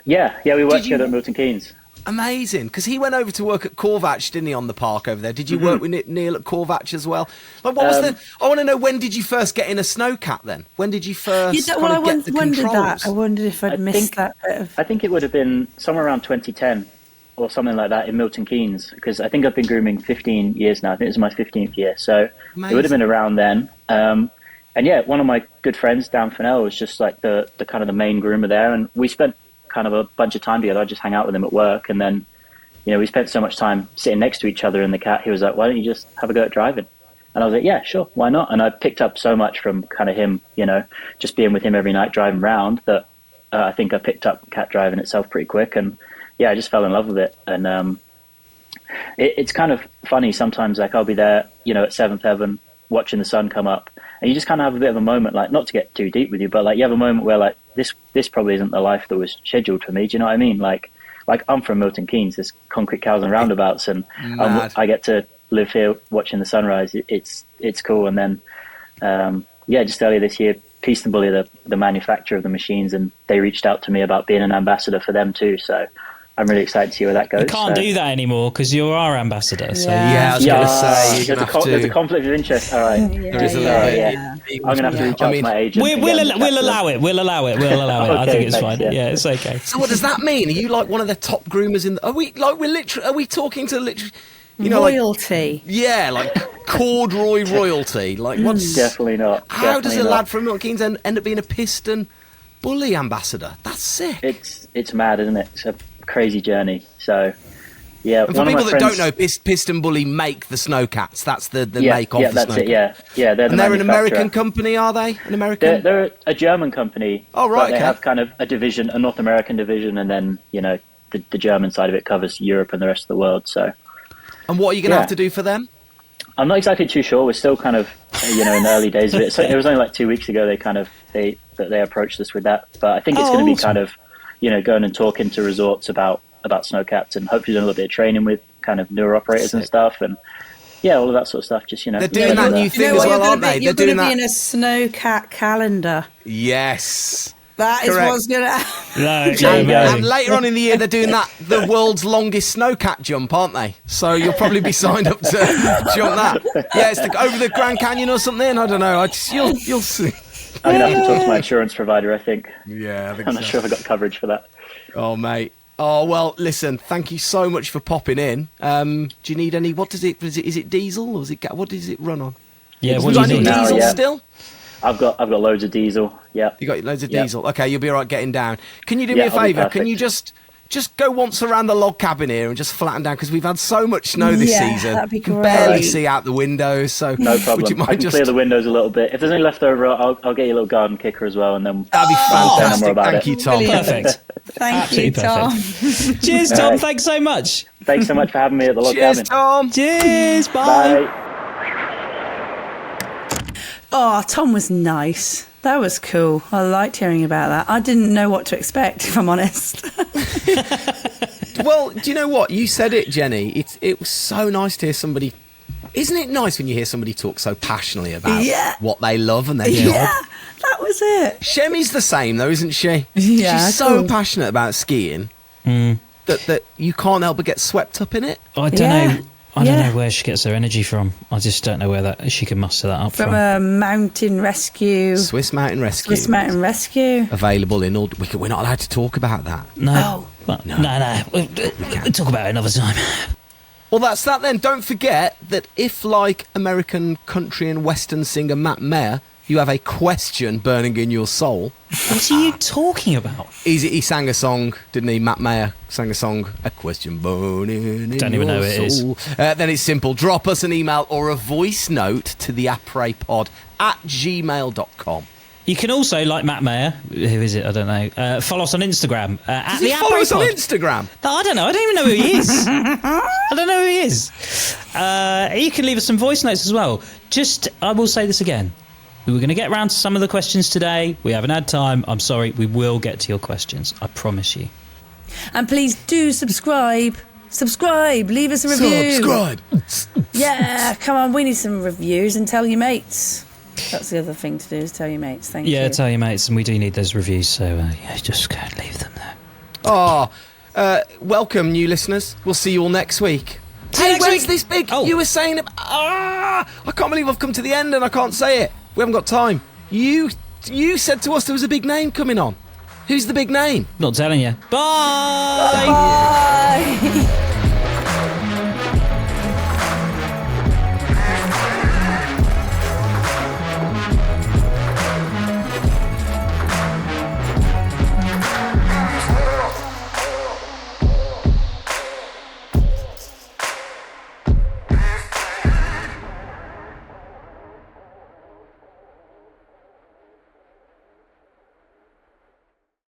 S6: Yeah, we worked together at Milton Keynes.
S2: Amazing, because he went over to work at Corvatch, didn't he, on the park over there? Did you work with Neil at Corvatch as well? Like, what was I want to know, when did you first get in a snowcat then? When did you first get the controls?
S3: I wondered if I'd missed that bit of...
S6: I think it would have been somewhere around 2010 or something like that in Milton Keynes, because I think I've been grooming 15 years now. I think this is my 15th year, so Amazing. It would have been around then. And yeah, one of my good friends, Dan Fennell, was just like the kind of the main groomer there, and we spent kind of a bunch of time together. I just hang out with him at work, and then we spent so much time sitting next to each other in the cat. He was like, why don't you just have a go at driving? And I was like, yeah, sure, why not? And I picked up so much from kind of him, just being with him every night driving around, that I think I picked up cat driving itself pretty quick. And yeah, I just fell in love with it. And it's kind of funny sometimes, like I'll be there, at Seventh Heaven watching the sun come up, and you just kind of have a bit of a moment, like, not to get too deep with you, but like you have a moment where like this probably isn't the life that was scheduled for me. Do you know what I mean? Like I'm from Milton Keynes, there's concrete cows and roundabouts, and I get to live here watching the sunrise. It's cool. And then just earlier this year, Piste, the manufacturer of the machines, and they reached out to me about being an ambassador for them too. So I'm really excited to see where that goes.
S1: You can't do that anymore because you're our ambassador. So
S2: I was going to say,
S6: there's a conflict of interest. All right,
S2: there is a little bit.
S6: I'm going to have to reach out to my agent.
S1: We'll allow it. We'll allow it.
S6: Okay,
S1: I think it's fine.
S6: Yeah,
S1: it's okay.
S2: So what does that mean? Are you like one of the top groomers in? Are we talking to literally?
S3: Royalty.
S2: Like corduroy royalty. Like what's
S6: definitely not.
S2: How does a lad from Milton Keynes end up being a piston bully ambassador? That's sick.
S6: It's mad, isn't it? It's a crazy journey. So yeah,
S2: and for people that don't know, Piston Bully make the snowcats. That's the make of the
S6: that's
S2: snowcat.
S6: Yeah.
S2: They're an American company, are they? An American?
S6: They're a German company.
S2: Oh right,
S6: but they have kind of a division, a North American division, and then the German side of it covers Europe and the rest of the world. So.
S2: And what are you going to have to do for them?
S6: I'm not exactly too sure. We're still kind of in the early days of it. So it was only like 2 weeks ago they approached us with that. But I think it's going to be kind of going and talking to resorts about snowcats, and hopefully doing a little bit of training with kind of newer operators and stuff, and all of that sort of stuff. Just
S2: they're doing that new thing as well, aren't they?
S3: You're going to be in a snowcat calendar.
S2: Yes.
S3: That is what's going to happen.
S2: And later on in the year, they're doing the world's longest snowcat jump, aren't they? So you'll probably be signed up to jump that. Yeah, it's over the Grand Canyon or something. I don't know. You'll see.
S6: I'm going to have to talk to my insurance provider, I think.
S2: Yeah,
S6: I'm not sure if I got coverage for that.
S2: Oh, mate. Oh, well, listen, thank you so much for popping in. Do you need any... What does it... Is it diesel or is it... What does it run on?
S1: Yeah,
S2: what do you need? Diesel still?
S6: I've got loads of diesel. Yeah.
S2: You got loads of diesel. Okay, you'll be all right getting down. Can you do me a favour? Can you just go once around the log cabin here and just flatten down, because we've had so much snow this season.
S3: That'd be great.
S2: You can barely see out the windows. So
S6: no problem. I can clear the windows a little bit. If there's any left over, I'll get you a little garden kicker as well, and then
S2: that'd be fantastic. Thank you, Tom.
S1: Perfect.
S3: Thank you, Tom.
S1: Cheers, Tom. Thanks so much.
S6: Thanks so much for having me at the log cabin.
S2: Cheers, Tom.
S1: Cheers. Bye.
S3: Oh, Tom was nice. That was cool. I liked hearing about that. I didn't know what to expect, if I'm honest.
S2: Well, do you know what? You said it, Jenny. It was so nice to hear somebody... Isn't it nice when you hear somebody talk so passionately about what they love and their job?
S3: Yeah, that was it.
S2: Shemmy's the same, though, isn't she?
S3: Yeah.
S2: She's so passionate about skiing that you can't help but get swept up in it.
S1: I don't know. I don't know where she gets her energy from. I just don't know where she can muster that up from.
S3: From a mountain rescue.
S2: Swiss Mountain Rescue. Available in all... We're not allowed to talk about that.
S1: No. No. We'll talk about it another time.
S2: Well, that's that then. Don't forget that if, like American country and western singer Matt Mayer, you have a question burning in your soul...
S1: What are you talking about?
S2: He sang a song, didn't he? Matt Mayer sang a song, A Question Burning in
S1: Don't even know
S2: Your
S1: who it
S2: Soul. Then it's simple. Drop us an email or a voice note to the aprepod@gmail.com.
S1: You can also, like Matt Mayer, who is it? I don't know. Follow us on Instagram.
S2: Does he follow us on Instagram?
S1: No, I don't know. I don't even know who he is. I don't know who he is. You can leave us some voice notes as well. I will say this again. We were going to get round to some of the questions today. We haven't had time. I'm sorry. We will get to your questions. I promise you.
S3: And please do subscribe. Subscribe. Leave us a review.
S2: Subscribe.
S3: Yeah, come on. We need some reviews and tell your mates. That's the other thing to do is tell your mates. Thank you.
S1: Yeah, tell your mates, and we do need those reviews, so yeah, just go and leave them there.
S2: Oh, welcome, new listeners. We'll see you all next week. Hey, when's this big? You were saying... I can't believe I've come to the end and I can't say it. We haven't got time. You said to us there was a big name coming on. Who's the big name?
S1: Not telling you. Bye!
S3: Bye!